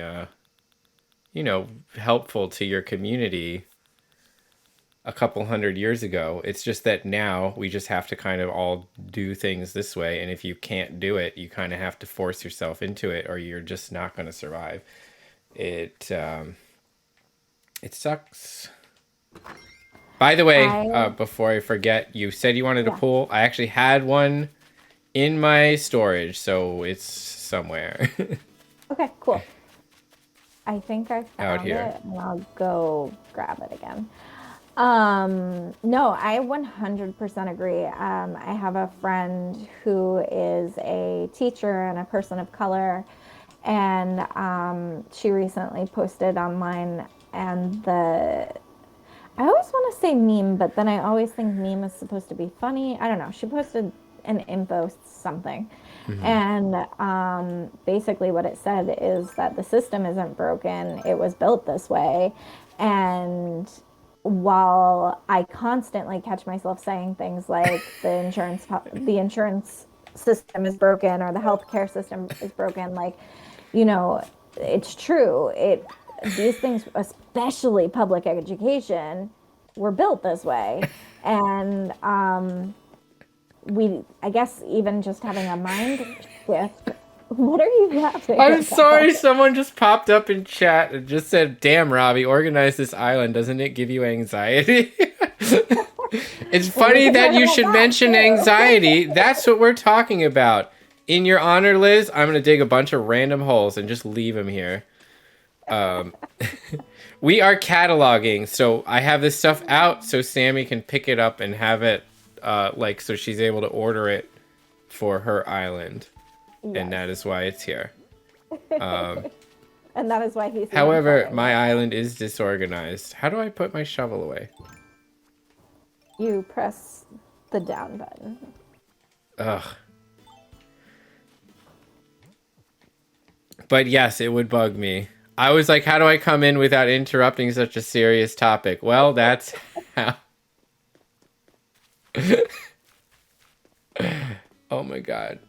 helpful to your community a couple hundred years ago. It's just that now we just have to kind of all do things this way, and if you can't do it, you kind of have to force yourself into it, or you're just not going to survive. It sucks. By the way, I before I forget, you said you wanted a Yeah. pool. I actually had one in my storage, so it's somewhere Okay, cool. I think I out found here. it and I'll go grab it again. No, I 100% agree. I have a friend who is a teacher and a person of color, and she recently posted online, and I always want to say meme, but then I always think meme is supposed to be funny. I don't know. She posted an info something. Hmm. And basically, what it said is that the system isn't broken, it was built this way. And while I constantly catch myself saying things like the insurance system is broken or the healthcare system is broken, like, you know, it's true. These things, especially public education, we're built this way. And I guess even just having a mind shift. What are you laughing I'm about? sorry, someone just popped up in chat and just said, "Damn, Robbie, organize this island. Doesn't it give you anxiety?" It's funny that you should mention anxiety. That's what we're talking about. In your honor, Liz, I'm going to dig a bunch of random holes and just leave them here. We are cataloging, so I have this stuff out so Sammy can pick it up and have it, so she's able to order it for her island. Yes. And that is why it's here. And that is why he's. However, my island is disorganized. How do I put my shovel away? You press the down button. Ugh. But yes, it would bug me. I was like, how do I come in without interrupting such a serious topic? Well, that's how. Oh my god.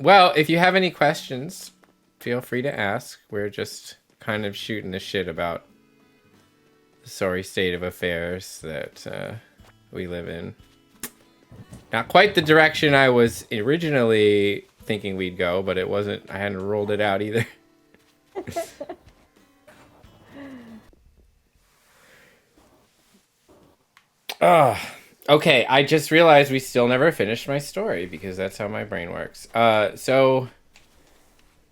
Well, if you have any questions, feel free to ask. We're just kind of shooting the shit about the sorry state of affairs that we live in. Not quite the direction I was originally thinking we'd go, but it wasn't. I hadn't rolled it out either. Okay, I just realized we still never finished my story because that's how my brain works. So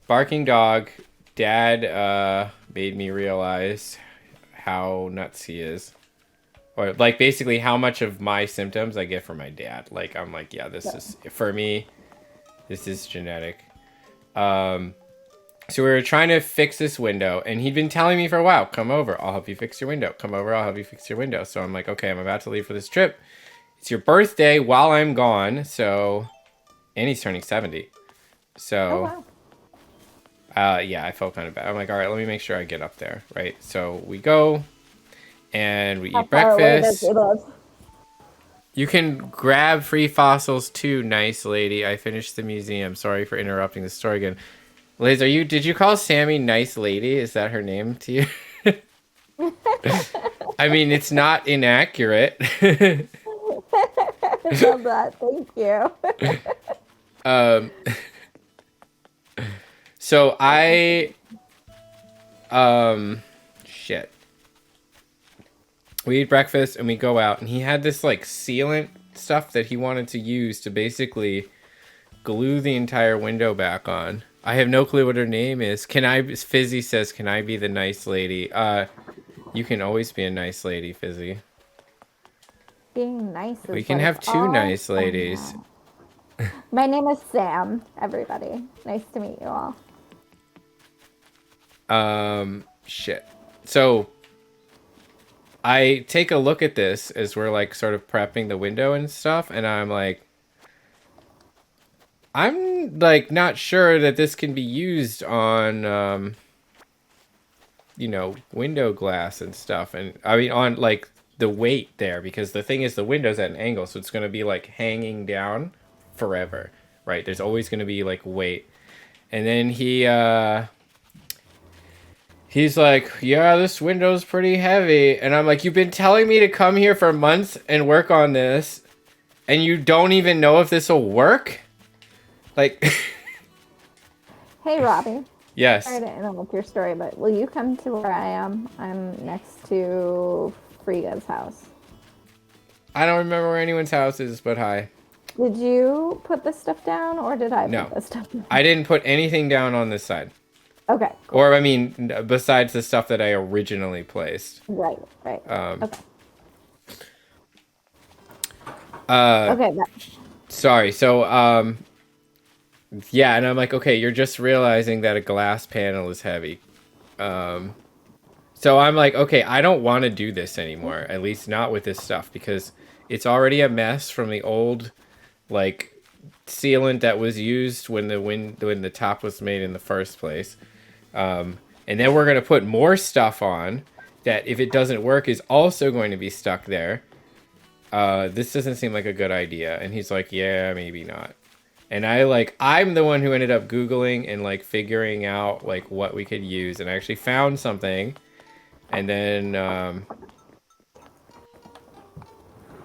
barking dog, dad made me realize how nuts he is. Or like basically how much of my symptoms I get from my dad. Like I'm like, yeah, this is for me, this is genetic. So we were trying to fix this window, and he'd been telling me for a while, come over, I'll help you fix your window. Come over, I'll help you fix your window. So I'm like, okay, I'm about to leave for this trip. It's your birthday while I'm gone, so... And he's turning 70. So... Oh, wow. Yeah, I felt kind of bad. I'm like, all right, let me make sure I get up there, right? So we go, and we eat breakfast. You can grab free fossils too, nice lady. I finished the museum. Sorry for interrupting the story again. Liz, did you call Sammy nice lady? Is that her name to you? I mean, it's not inaccurate. I love that. Thank you. So shit. We eat breakfast and we go out, and he had this like sealant stuff that he wanted to use to basically glue the entire window back on. I have no clue what her name is. Fizzy says, can I be the nice lady? You can always be a nice lady, Fizzy. Being nice is we can have two nice ladies. My name is Sam, everybody. Nice to meet you all. Shit. So I take a look at this as we're like sort of prepping the window and stuff, and I'm like not sure that this can be used on window glass and stuff, and I mean on like the weight there, because the thing is the window's at an angle, so it's going to be like hanging down forever, right? There's always going to be like weight. And then he's like, yeah, this window's pretty heavy. And I'm like, you've been telling me to come here for months and work on this, and you don't even know if this will work? Like... Hey, Robbie. Yes. Sorry to interrupt your story, but will you come to where I am? I'm next to Friga's house. I don't remember where anyone's house is, but hi. Did you put this stuff down, or did I put this stuff down? I didn't put anything down on this side. Okay. Cool. Or, I mean, besides the stuff that I originally placed. Right. Okay. Okay. Sorry. So, yeah, and I'm like, okay, you're just realizing that a glass panel is heavy. So I'm like, okay, I don't want to do this anymore, at least not with this stuff, because it's already a mess from the old, like, sealant that was used when the top was made in the first place. And then we're going to put more stuff on that, if it doesn't work, is also going to be stuck there. This doesn't seem like a good idea. And he's like, yeah, maybe not. And I'm the one who ended up Googling and like figuring out like what we could use, and I actually found something. And then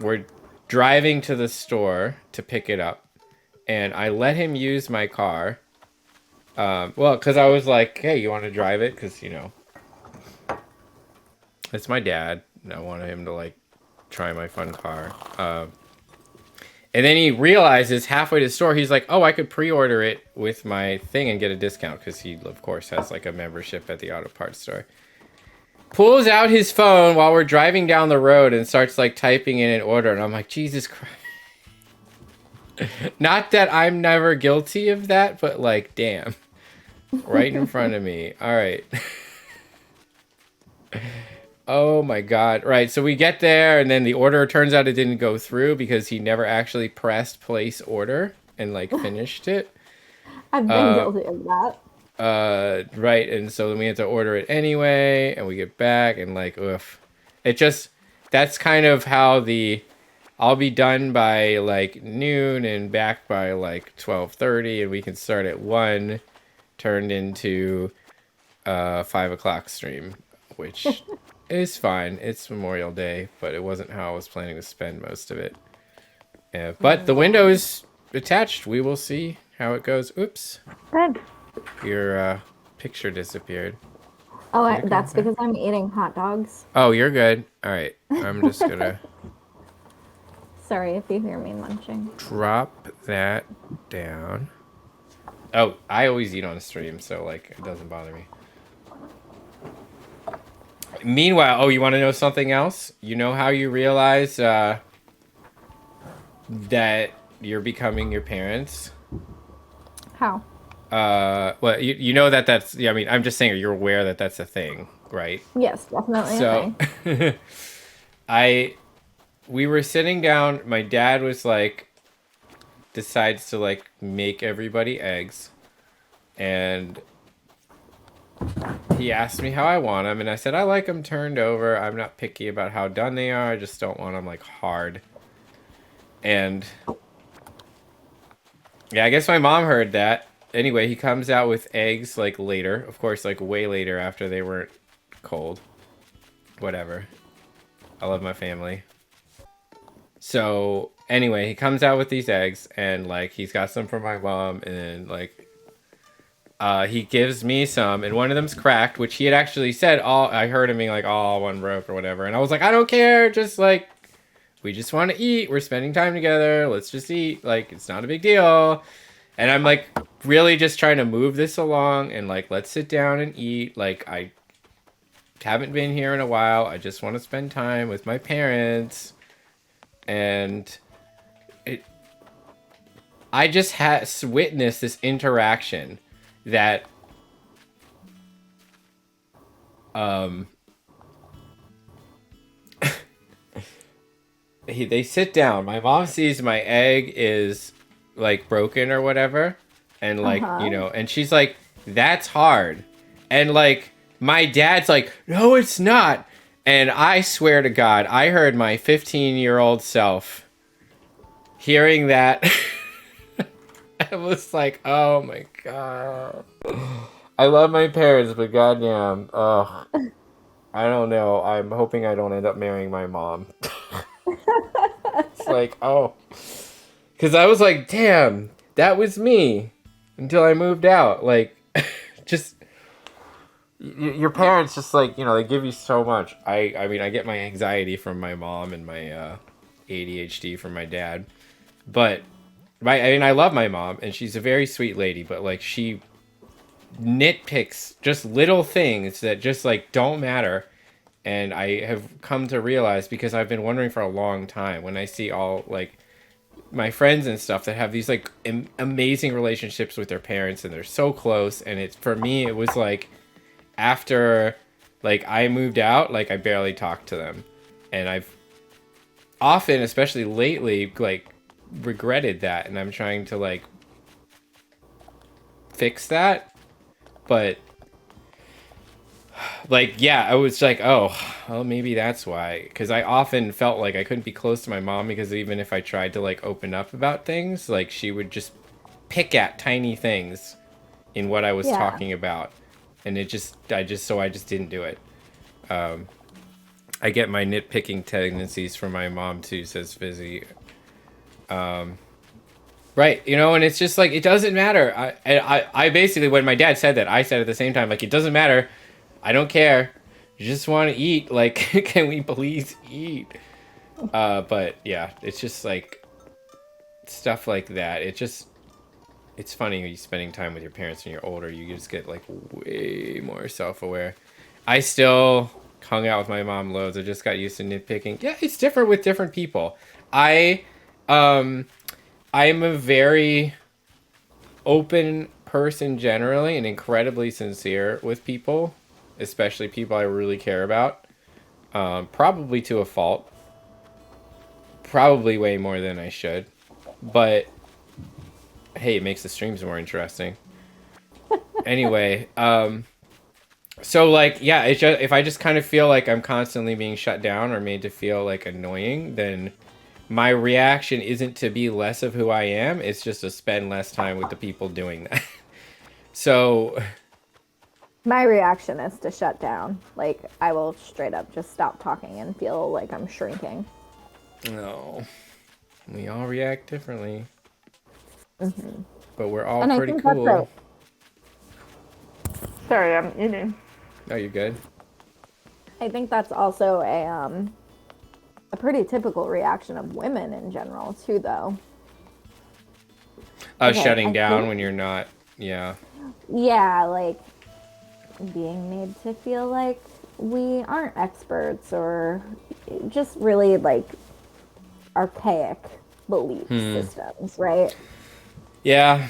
we're driving to the store to pick it up, and I let him use my car. Well, because I was like, hey, you want to drive it? Because, it's my dad, and I wanted him to, like, try my fun car. And then he realizes halfway to the store, he's like, oh, I could pre-order it with my thing and get a discount, because he, of course, has, like, a membership at the auto parts store. Pulls out his phone while we're driving down the road and starts, like, typing in an order, and I'm like, Jesus Christ. Not that I'm never guilty of that, but, like, damn. Right in front of me. All right. Oh my God. Right. So we get there, and then the order, turns out it didn't go through because he never actually pressed place order and, like, finished it. I've been guilty of that. Right. And so then we had to order it anyway, and we get back, and, like, oof. It just, that's kind of how I'll be done by, like, noon and back by, like, 12:30, and we can start at 1, turned into 5 o'clock stream, which is fine. It's Memorial Day, but it wasn't how I was planning to spend most of it. But the window is attached. We will see how it goes. Oops. Good. Your picture disappeared. Oh, that's because I'm eating hot dogs. Oh, you're good. All right. I'm just going to Sorry if you hear me munching. drop that down. Oh, I always eat on stream, so, like, it doesn't bother me. Meanwhile, oh, you want to know something else? You know how you realize that you're becoming your parents? How? Well, you know that's, yeah, I mean, I'm just saying, you're aware that that's a thing, right? Yes, definitely. So, we were sitting down, my dad was like, decides to, like, make everybody eggs, and he asked me how I want them, and I said I like them turned over. I'm not picky about how done they are. I just don't want them, like, hard. And yeah, I guess my mom heard that. Anyway, he comes out with eggs, like, later, of course, like, way later after they weren't cold. Whatever. I love my family. So anyway, he comes out with these eggs, and, like, he's got some for my mom, and, like, he gives me some, and one of them's cracked, which he had actually said, I heard him being like, oh, one broke or whatever. And I was like, I don't care. Just, like, we just want to eat. We're spending time together. Let's just eat. Like, it's not a big deal. And I'm, like, really just trying to move this along, and, like, let's sit down and eat. Like, I haven't been here in a while. I just want to spend time with my parents. And I just witnessed this interaction that they sit down. My mom sees my egg is, like, broken or whatever, and, like, and she's like, that's hard. And, like, my dad's like, no, it's not. And I swear to God, I heard my 15-year-old self hearing that. I was like, oh my God. I love my parents, but goddamn, ugh. I don't know. I'm hoping I don't end up marrying my mom. It's like, oh. Because I was like, damn, that was me until I moved out. Like, just, your parents just, like, they give you so much. I mean, I get my anxiety from my mom and my ADHD from my dad. But I love my mom, and she's a very sweet lady, but, like, she nitpicks just little things that just, like, don't matter. And I have come to realize, because I've been wondering for a long time, when I see all, like, my friends and stuff that have these, like, amazing relationships with their parents, and they're so close, and for me, it was, like, after, like, I moved out, like, I barely talked to them. And I've often, especially lately, like, regretted that, and I'm trying to, like, fix that. But, like, yeah, I was like, oh, well, maybe that's why, because I often felt like I couldn't be close to my mom, because even if I tried to, like, open up about things, like, she would just pick at tiny things in what I was talking about, and I just didn't do it. I get my nitpicking tendencies from my mom too, says Fizzy. Right, you know, and it's just like it doesn't matter. I basically, when my dad said that, I said at the same time, like, it doesn't matter. I don't care. You just want to eat. Like, can we please eat? But yeah, it's just like stuff like that. It's funny when you're spending time with your parents when you're older. You just get like way more self-aware. I still hung out with my mom loads. I just got used to nitpicking. Yeah, it's different with different people. I um I'm a very open person generally and incredibly sincere with people, especially people I really care about. Probably to a fault. Probably way more than I should. But hey, it makes the streams more interesting. Anyway, so like yeah, it's just if I just kind of feel like I'm constantly being shut down or made to feel like annoying, then my reaction isn't to be less of who I am, it's just to spend less time with the people doing that. So, My reaction is to shut down. Like, I will straight up just stop talking and feel like I'm shrinking. no. We all react differently. But we're all And I pretty think that's cool. sorry, I'm eating. Oh, you good? I think that's also a pretty typical reaction of women in general too, though. Okay, Shutting I down think when you're not. Yeah. yeah, like being made to feel like we aren't experts or just really like archaic belief systems, right? Yeah.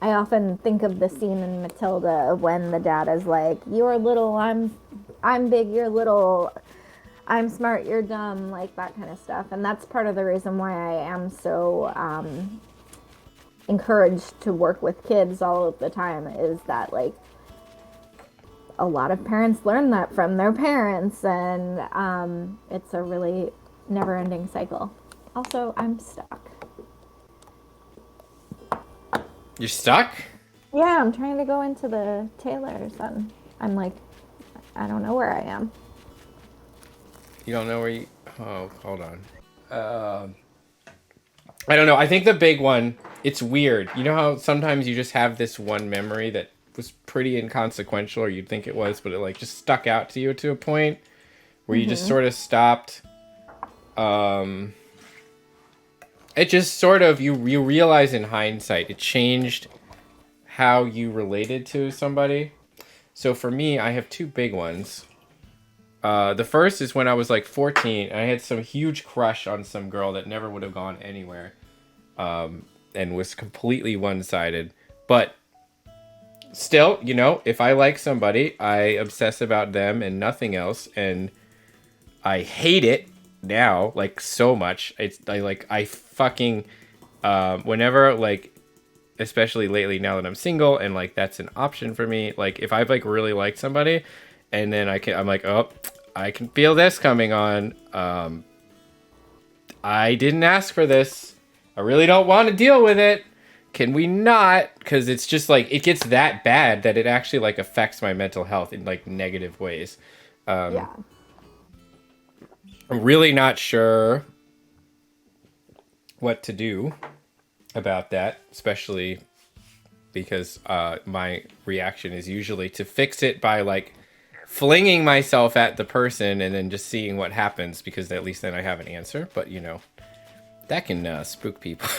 I often think of the scene in Matilda when the dad is like, "You're little, I'm big, you're little, I'm smart, you're dumb," like that kind of stuff. And that's part of the reason why I am so encouraged to work with kids all of the time is that like a lot of parents learn that from their parents, and it's a really never-ending cycle. Also, I'm stuck. You're stuck? Yeah, I'm trying to go into the tailors, and I'm like, I don't know where I am. You don't know where you. Oh, hold on. I don't know. I think the big one, it's weird. You know how sometimes you just have this one memory that was pretty inconsequential, or you'd think it was, but it like just stuck out to you to a point where you just sort of stopped. It just sort of you realize in hindsight it changed how you related to somebody. So for me, I have two big ones. The first is when I was like 14. I had some huge crush on some girl that never would have gone anywhere, and was completely one-sided. But still, you know, if I like somebody, I obsess about them and nothing else, and I hate it now like so much. I fucking whenever like especially lately now that I'm single and like that's an option for me. Like if I've like really liked somebody and then I'm like, oh, I can feel this coming on. I didn't ask for this. I really don't want to deal with it. Can we not? Because it's just like it gets that bad that it actually like affects my mental health in like negative ways. Yeah. I'm really not sure what to do about that, especially because my reaction is usually to fix it by like flinging myself at the person and then just seeing what happens, because at least then I have an answer. But you know, that can spook people.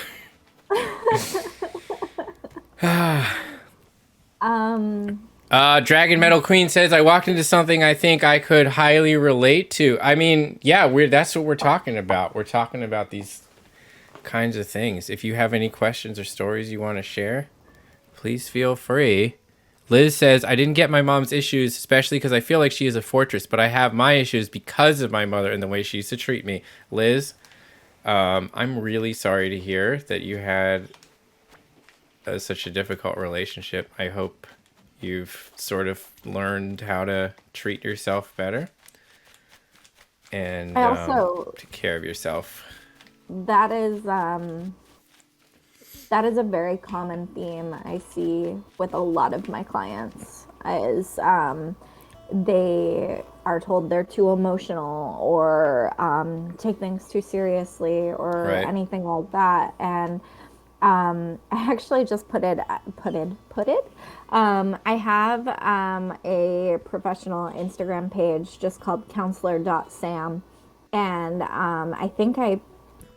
Dragon Metal Queen says, I walked into something I think I could highly relate to. I mean, yeah, that's what we're talking about. We're talking about these kinds of things. If you have any questions or stories you want to share, please feel free. Liz says, I didn't get my mom's issues, especially because I feel like she is a fortress, but I have my issues because of my mother and the way she used to treat me. Liz, I'm really sorry to hear that you had such a difficult relationship. I hope you've sort of learned how to treat yourself better and I also take care of yourself. that is a very common theme I see with a lot of my clients is they are told they're too emotional or take things too seriously or Right. anything like that. And I actually just put it. I have a professional Instagram page just called counselor.sam. And I think I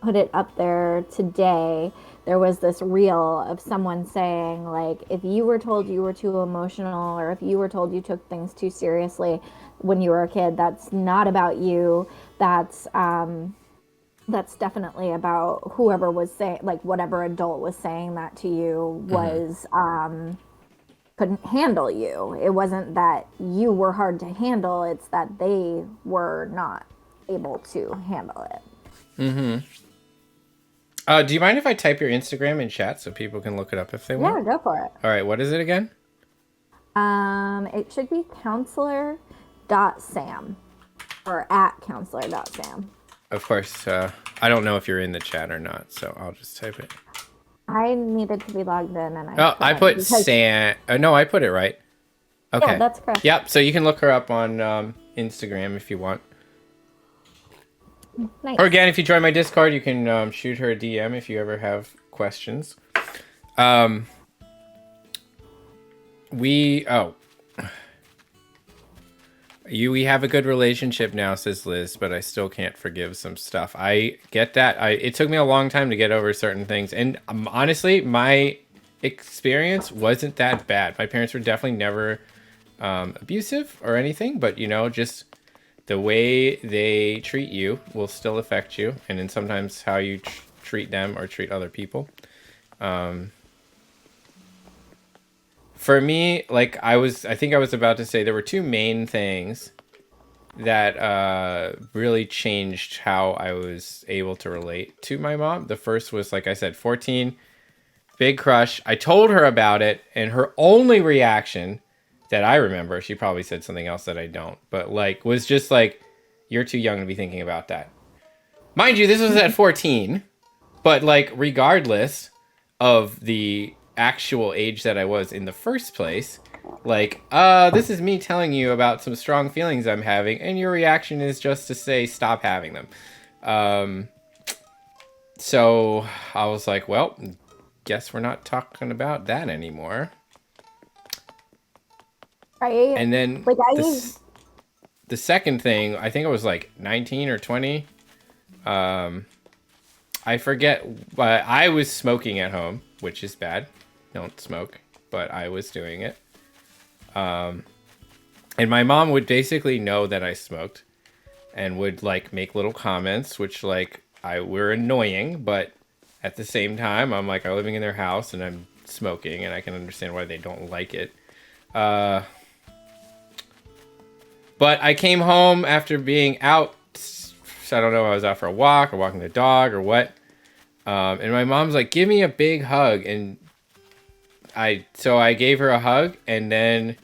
put it up there today. There was this reel of someone saying, like, if you were told you were too emotional or if you were told you took things too seriously when you were a kid, that's not about you. That's definitely about whoever was saying, like, whatever adult was saying that to you Mm-hmm. was couldn't handle you. It wasn't that you were hard to handle, it's that they were not able to handle it. Mm-hmm. Do you mind if I type your Instagram in chat so people can look it up if they want? Yeah, go for it. All right. What is it again? It should be counselor.sam or at counselor.sam. Of course. I don't know if you're in the chat or not, so I'll just type it. I needed to be logged in and I Oh, I couldn't put because, Sam. No, I put it right. yeah, Okay. that's correct. Yep. So you can look her up on Instagram if you want. Or Nice. again, if you join my Discord, you can shoot her a DM if you ever have questions. Um, we oh we have a good relationship now, says Liz, but I still can't forgive some stuff. I get that. It took me a long time to get over certain things, and honestly, my experience wasn't that bad. My parents were definitely never abusive or anything, but just the way they treat you will still affect you, and then sometimes how you treat them or treat other people. For me, like I think I was about to say there were two main things that really changed how I was able to relate to my mom. The first was, like I said, 14, big crush. I told her about it, and her only reaction that I remember, she probably said something else that I don't, but like was just like, "You're too young to be thinking about that." Mind you, this was at 14, but like regardless of the actual age that I was in the first place, like, this is me telling you about some strong feelings I'm having, and your reaction is just to say stop having them. Um, so I was like, well, guess we're not talking about that anymore. Right? And then Like I the second thing, I think I was like 19 or 20. I forget, but I was smoking at home, which is bad. Don't smoke, but I was doing it. And my mom would basically know that I smoked and would like make little comments, which like I were annoying, but at the same time, I'm like, I'm living in their house and I'm smoking, and I can understand why they don't like it. But I came home after being out. So I don't know if I was out for a walk or walking the dog or what. And my mom's like, "Give me a big hug," and I gave her a hug, and then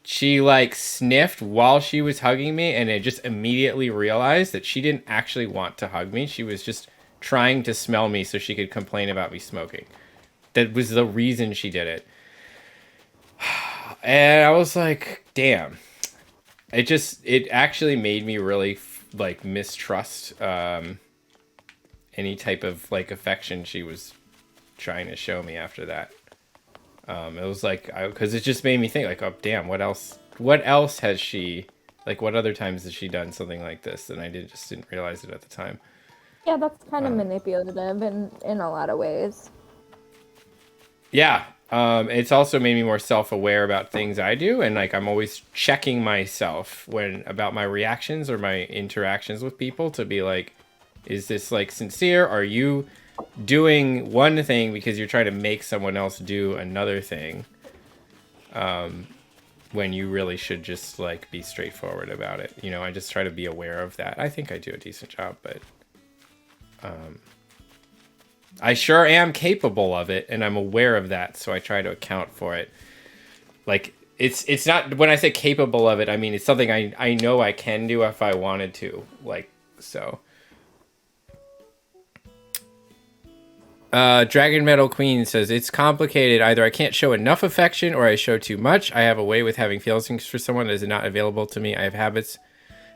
she like sniffed while she was hugging me, and I just immediately realized that she didn't actually want to hug me. She was just trying to smell me so she could complain about me smoking. That was the reason she did it. And I was like, damn. It actually made me really like mistrust any type of like affection she was trying to show me after that. It was like, because it just made me think like, oh damn, what else has she, like, what other times has she done something like this? And I just didn't realize it at the time. Yeah, that's kind of manipulative in a lot of ways. Yeah. It's also made me more self-aware about things I do, and like I'm always checking myself when about my reactions or my interactions with people to be like, is this like sincere? Are you doing one thing because you're trying to make someone else do another thing? When you really should just like be straightforward about it. I just try to be aware of that. I think I do a decent job, but I sure am capable of it, and I'm aware of that, so I try to account for it. Like it's not, when I say capable of it, I mean it's something I know I can do if I wanted to. Like, so Dragon Metal Queen says it's complicated. Either I can't show enough affection or I show too much. I have a way with having feelings for someone that is not available to me. I have habits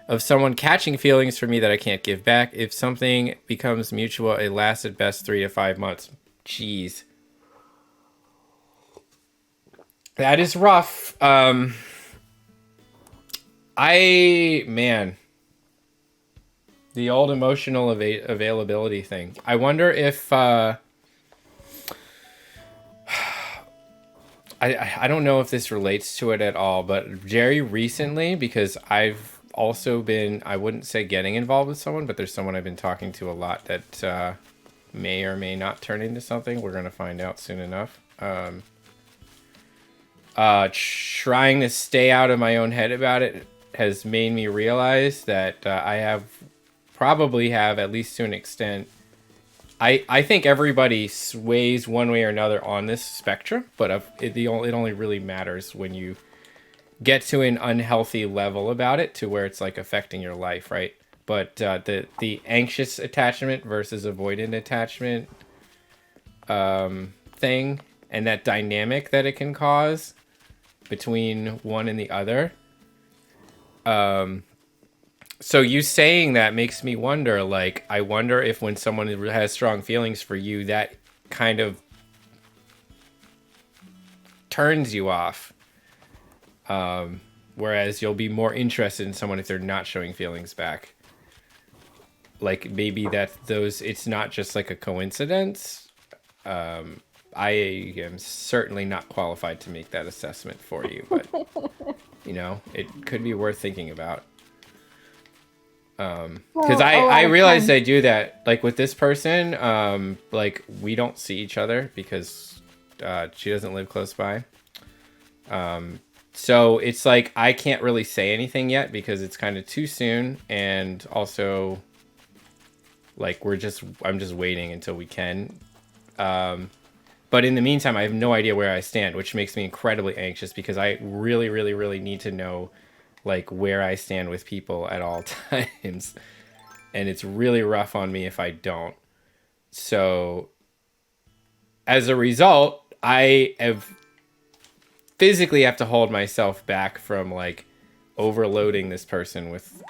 of someone catching feelings for me that I can't give back. If something becomes mutual, it lasts at best 3 to 5 months. Jeez. That is rough. Man, the old emotional availability thing. I wonder if I don't know if this relates to it at all, but very recently, because I've also been, I wouldn't say getting involved with someone, but there's someone I've been talking to a lot that may or may not turn into something. We're gonna find out soon enough. Trying to stay out of my own head about it has made me realize that I probably have, at least to an extent, I think everybody sways one way or another on this spectrum, but it only really matters when you get to an unhealthy level about it, to where it's like affecting your life, right? But the anxious attachment versus avoidant attachment thing, and that dynamic that it can cause between one and the other. So you saying that makes me wonder, like, I wonder if when someone has strong feelings for you, that kind of turns you off. Whereas you'll be more interested in someone if they're not showing feelings back. Like, maybe it's not just like a coincidence. I am certainly not qualified to make that assessment for you, but it could be worth thinking about. Because I realized I do that, like with this person, like we don't see each other because she doesn't live close by. So it's like I can't really say anything yet because it's kind of too soon, and also like I'm just waiting until we can. But in the meantime, I have no idea where I stand, which makes me incredibly anxious because I really, really, really need to know like where I stand with people at all times. And it's really rough on me if I don't. So as a result, physically have to hold myself back from like overloading this person with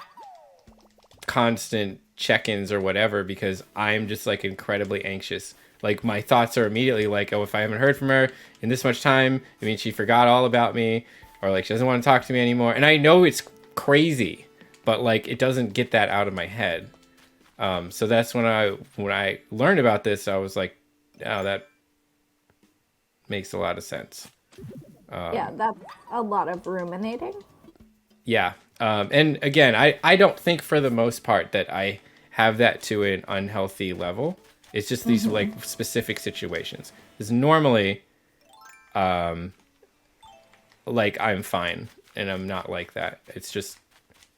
constant check-ins or whatever, because I'm just like incredibly anxious. Like my thoughts are immediately like, oh, if I haven't heard from her in this much time, I mean, she forgot all about me, or like she doesn't want to talk to me anymore. And I know it's crazy, but like it doesn't get that out of my head. So that's when I learned about this, I was like, oh, that makes a lot of sense. Yeah, that's a lot of ruminating. Yeah. And again, I don't think for the most part that I have that to an unhealthy level. It's just these like specific situations. Because normally, like I'm fine and I'm not like that. It's just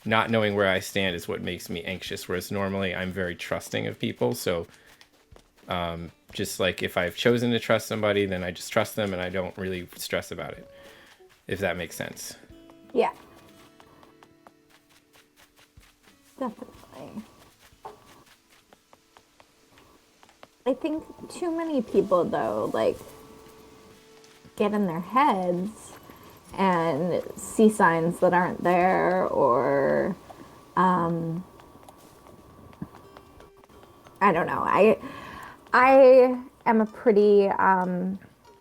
not knowing where I stand is what makes me anxious. Whereas normally I'm very trusting of people. So just like if I've chosen to trust somebody, then I just trust them and I don't really stress about it. If that makes sense. Yeah. Definitely. I think too many people, though, like, get in their heads and see signs that aren't there, or, I don't know. I am a pretty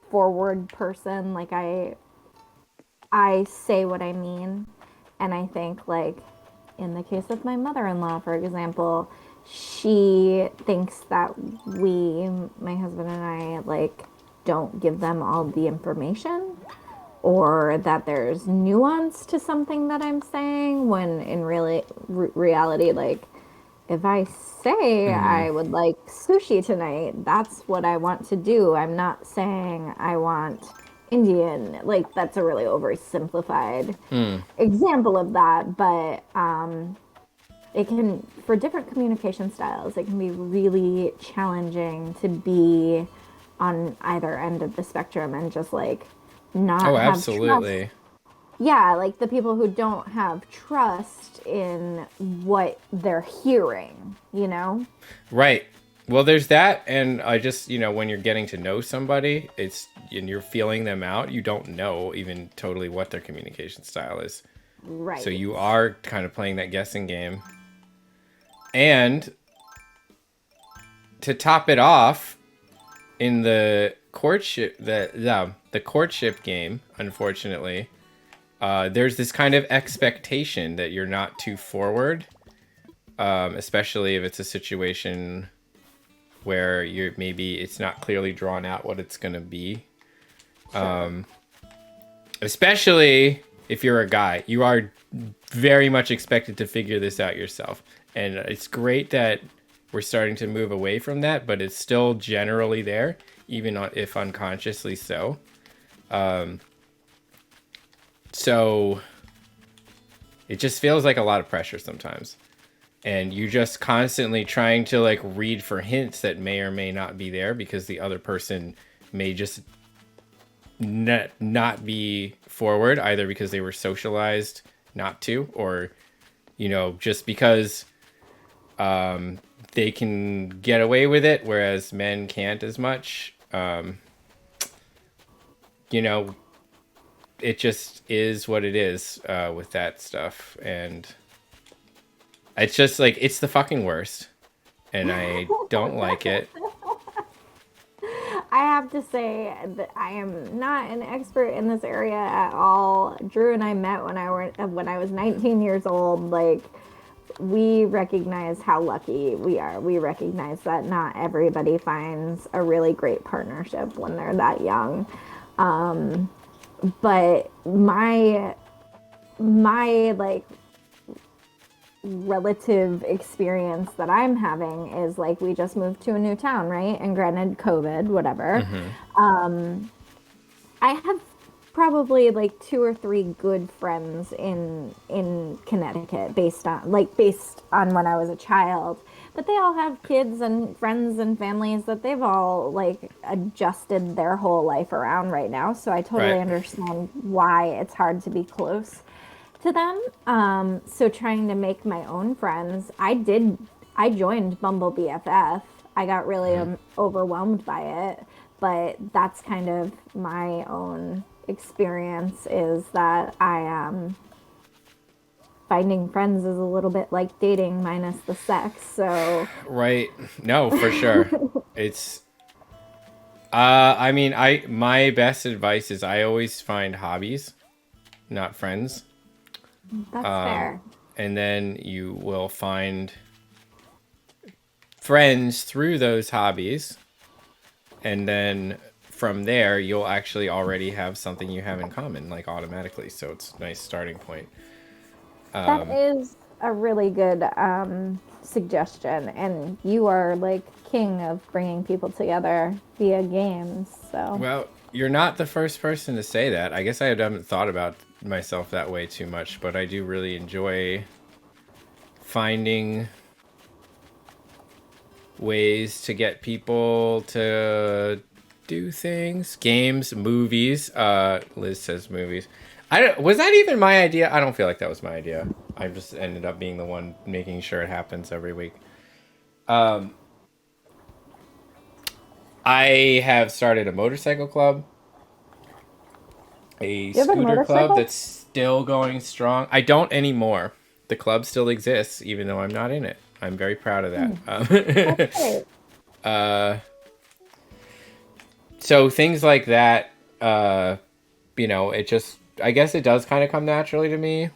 forward person. Like, I say what I mean, and I think, like, in the case of my mother-in-law, for example, she thinks that my husband and I, like, don't give them all the information, or that there's nuance to something that I'm saying, when in reality, like, if I say I would like sushi tonight, that's what I want to do. I'm not saying I want Indian. Like, that's a really oversimplified example of that, but it can, for different communication styles, it can be really challenging to be on either end of the spectrum and just like not have absolutely trust. Yeah, like the people who don't have trust in what they're hearing, you know? Right. Well, there's that, and I just, when you're getting to know somebody, and you're feeling them out, you don't know even totally what their communication style is. So Right. you are kind of playing that guessing game. And to top it off, in the courtship, the courtship game, unfortunately, there's this kind of expectation that you're not too forward, especially if it's a situation where maybe it's not clearly drawn out what it's going to be. Sure. Especially if you're a guy, you are very much expected to figure this out yourself. And it's great that we're starting to move away from that, but it's still generally there, even if unconsciously so. So it just feels like a lot of pressure sometimes. And you just constantly trying to like read for hints that may or may not be there because the other person may just not be forward, either because they were socialized not to, or just because they can get away with it whereas men can't as much. You know it just is what it is with that stuff, and it's just like it's the fucking worst, and I don't like it. I have to say that I am not an expert in this area at all. Drew and I met when I was 19 years old. Like, we recognize how lucky we are. We recognize that not everybody finds a really great partnership when they're that young. But my like relative experience that I'm having is like we just moved to a new town, right? And granted, COVID, whatever. I have probably like two or three good friends in Connecticut based on when I was a child. But they all have kids and friends and families that they've all like adjusted their whole life around right now. So I totally Right. understand why it's hard to be close to them. So trying to make my own friends, I joined Bumble BFF. I got really overwhelmed by it, but that's kind of my own experience is that finding friends is a little bit like dating minus the sex. So Right. No, for sure. It's I mean, I my best advice is I always find hobbies, not friends. that's fair. And then you will find friends through those hobbies, and then from there you'll actually already have something you have in common, like automatically, so it's a nice starting point. That is a really good suggestion, and you are like king of bringing people together via games. So Well, you're not the first person to say that. I guess I haven't thought about myself that way too much, but I do really enjoy finding ways to get people to do things. Games, movies. Liz says movies. Was that even my idea? I don't feel like that was my idea. I just ended up being the one making sure it happens every week. I have started a motorcycle club, a you have a scooter club motorcycle? that's still going strong. I don't anymore. The club still exists, even though I'm not in it. I'm very proud of that. That's great. So things like that, it just, I guess it does kind of come naturally to me.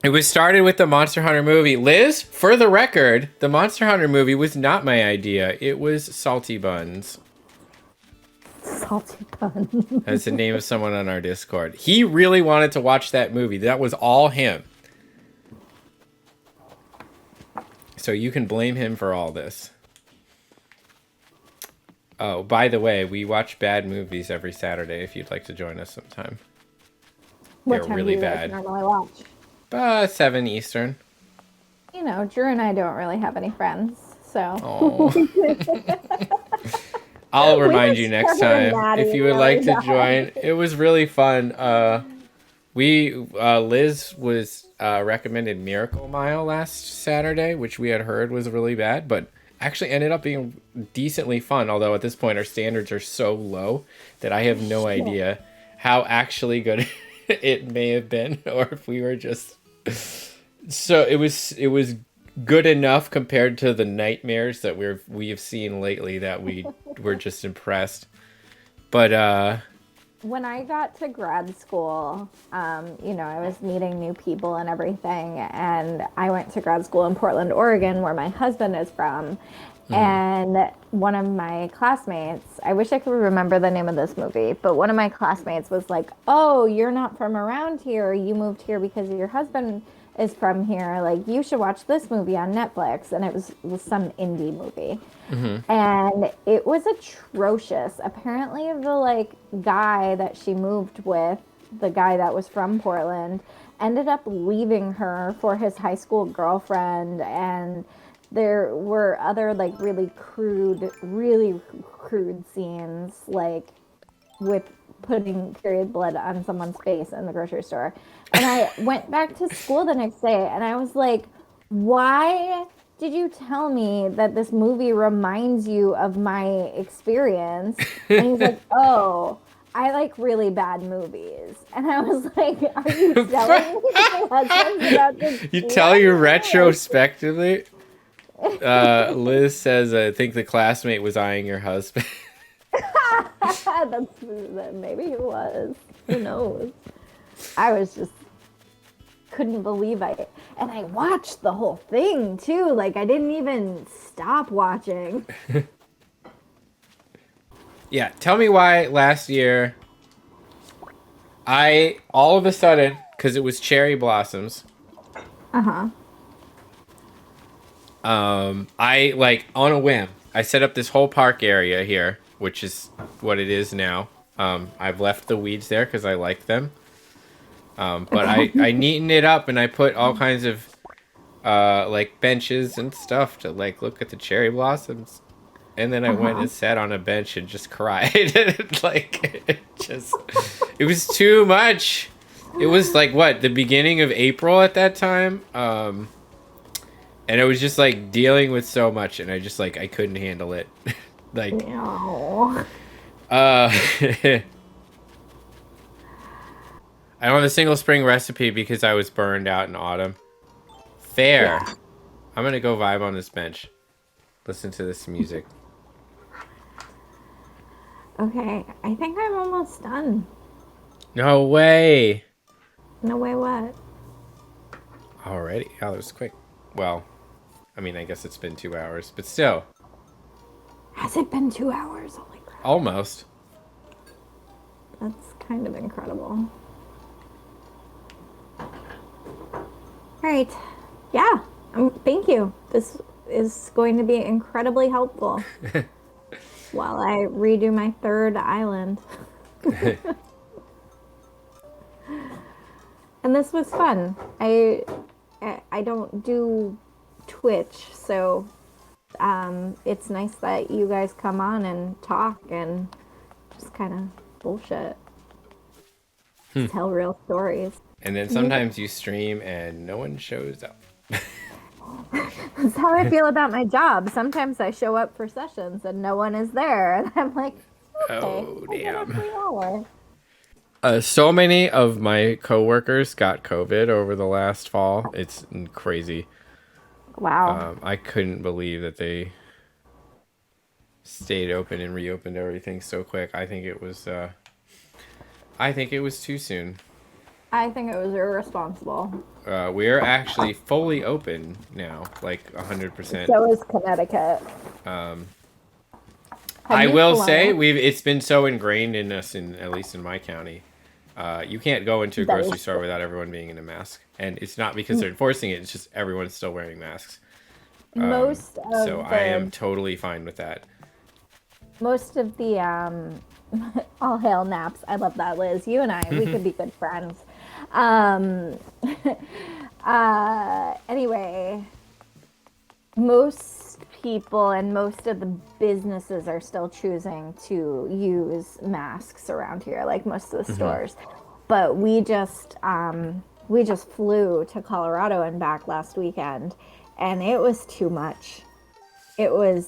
It was started with the Monster Hunter movie. Liz, for the record, the Monster Hunter movie was not my idea. It was Salty Buns. Salty bun. That's the name of someone on our Discord. He really wanted to watch that movie. That was all him. So you can blame him for all this. Oh, by the way, we watch bad movies every Saturday if you'd like to join us sometime. What They're time do really you guys bad. normally watch? 7 Eastern. You know, Drew and I don't really have any friends, so Oh. I'll we remind just you next Trevor and time Maddie if you would really like to bad. join. It was really fun. We Liz was recommended Miracle Mile last Saturday, which we had heard was really bad, but actually ended up being decently fun. Although at this point our standards are so low that I have no Shit. idea how actually good it may have been, or if we were just so it was good enough compared to the nightmares that we have seen lately that we were just impressed. But When I got to grad school, I was meeting new people and everything, and I went to grad school in Portland, Oregon, where my husband is from. And one of my classmates, I wish I could remember the name of this movie, but one of my classmates was like, "Oh, you're not from around here. You moved here because your husband is from here. Like, you should watch this movie on Netflix." And it was some indie movie. And it was atrocious. Apparently, the like guy that she moved with, the guy that was from Portland, ended up leaving her for his high school girlfriend, and there were other like really crude scenes, like with putting period blood on someone's face in the grocery store. And I went back to school the next day and I was like, why did you tell me that this movie reminds you of my experience? And he's like, oh, I like really bad movies. And I was like, are you telling me my husband's about to you cheat tell on you me? retrospectively. Liz says, I think the classmate was eyeing your husband. Maybe it was. Who knows? I was just couldn't believe and I watched the whole thing too. Like I didn't even stop watching. Yeah, tell me why last year I all of a sudden, because it was cherry blossoms, Uh-huh. I like on a whim, I set up this whole park area here, which is what it is now. I've left the weeds there because I like them. But I neatened it up and I put all kinds of like benches and stuff to like look at the cherry blossoms. And then I went Uh-huh. and sat on a bench and just cried. Like it was too much. It was like what, the beginning of April at that time. And it was just like dealing with so much and I just like I couldn't handle it. Like No. uh I don't have a single spring recipe because I was burned out in autumn. Fair. Yeah. I'm gonna go vibe on this bench. Listen to this music. Okay. I think I'm almost done. No way. No way what? Already? Oh, that was quick. Well, I mean, I guess it's been 2 hours, but still. Has it been 2 hours? Holy crap. Almost. That's kind of incredible. All right. Yeah. Thank you. This is going to be incredibly helpful while I redo my third island. And this was fun. I don't do Twitch, so it's nice that you guys come on and talk and just kind of bullshit. Tell real stories. And then sometimes you stream and no one shows up. That's how I feel about my job. Sometimes I show up for sessions and no one is there, and I'm like, okay, Oh, I get a damn. free hour. So many of my coworkers got COVID over the last fall. It's crazy. Wow. I couldn't believe that they stayed open and reopened everything so quick. I think it was too soon. I think it was irresponsible. We are actually fully open now, like 100%. So is Connecticut. I you will flown say it? it's been so ingrained in us, at least in my county. You can't go into a That grocery is store without everyone being in a mask, and it's not because they're enforcing it; it's just everyone's still wearing masks. Most of So I the am totally fine with that. most of the all hail naps. I love that, Liz. You and I, we could be good friends. Um, anyway, most people and most of the businesses are still choosing to use masks around here, like most of the stores. but we just flew to Colorado and back last weekend, and it was too much. It was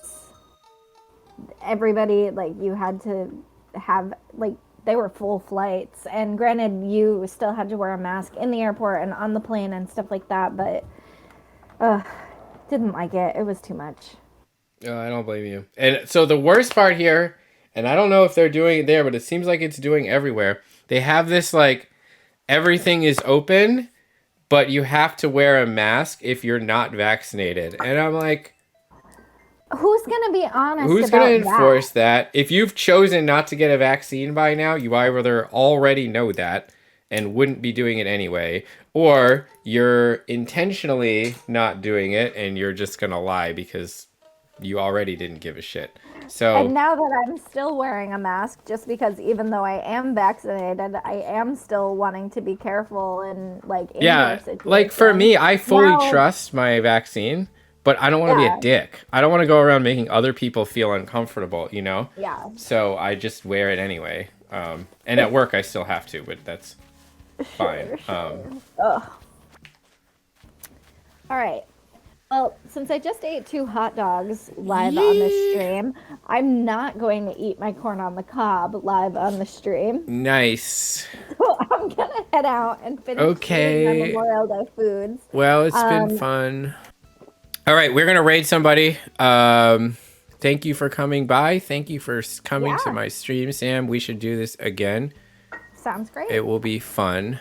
everybody, like, you had to have, like, they were full flights, and granted you still had to wear a mask in the airport and on the plane and stuff like that, but didn't like it. It was too much. Oh, I don't blame you. And so the worst part here, and I don't know if they're doing it there, but it seems like it's doing everywhere. They have this, like, everything is open, but you have to wear a mask if you're not vaccinated. And I'm like, Who's gonna be honest? who's about going to enforce that? If you've chosen not to get a vaccine by now, you either already know that and wouldn't be doing it anyway, or you're intentionally not doing it and you're just going to lie because you already didn't give a shit. So, And now that I'm still wearing a mask, just because even though I am vaccinated, I am still wanting to be careful in, like, indoor yeah, situations. like for me, I fully Now- trust my vaccine, but I don't want to be Yeah. a dick. I don't want to go around making other people feel uncomfortable, you know? Yeah. So I just wear it anyway. And at work I still have to, but that's fine. Ugh. All right. Well, since I just ate 2 hot dogs live on the stream, I'm not going to eat my corn on the cob live on the stream. Nice. So I'm gonna head out and finish Okay. eating my Memorial Day foods. Well, it's been fun. All right, we're gonna raid somebody. Thank you for coming by. Thank you for coming to Yeah. my stream, Sam. We should do this again. Sounds great. It will be fun.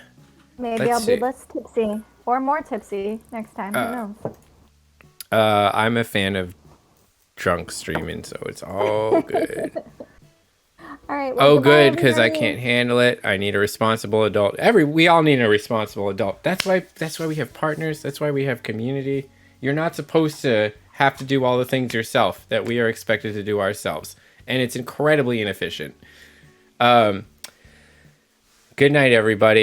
Maybe let's I'll be see. less tipsy or more tipsy next time. Who knows? I'm a fan of drunk streaming, so it's all good. All right. Well, Oh, goodbye, good, because I everybody. can't handle it. I need a responsible adult. We all need a responsible adult. That's why we have partners. That's why we have community. You're not supposed to have to do all the things yourself that we are expected to do ourselves, and it's incredibly inefficient. Good night, everybody.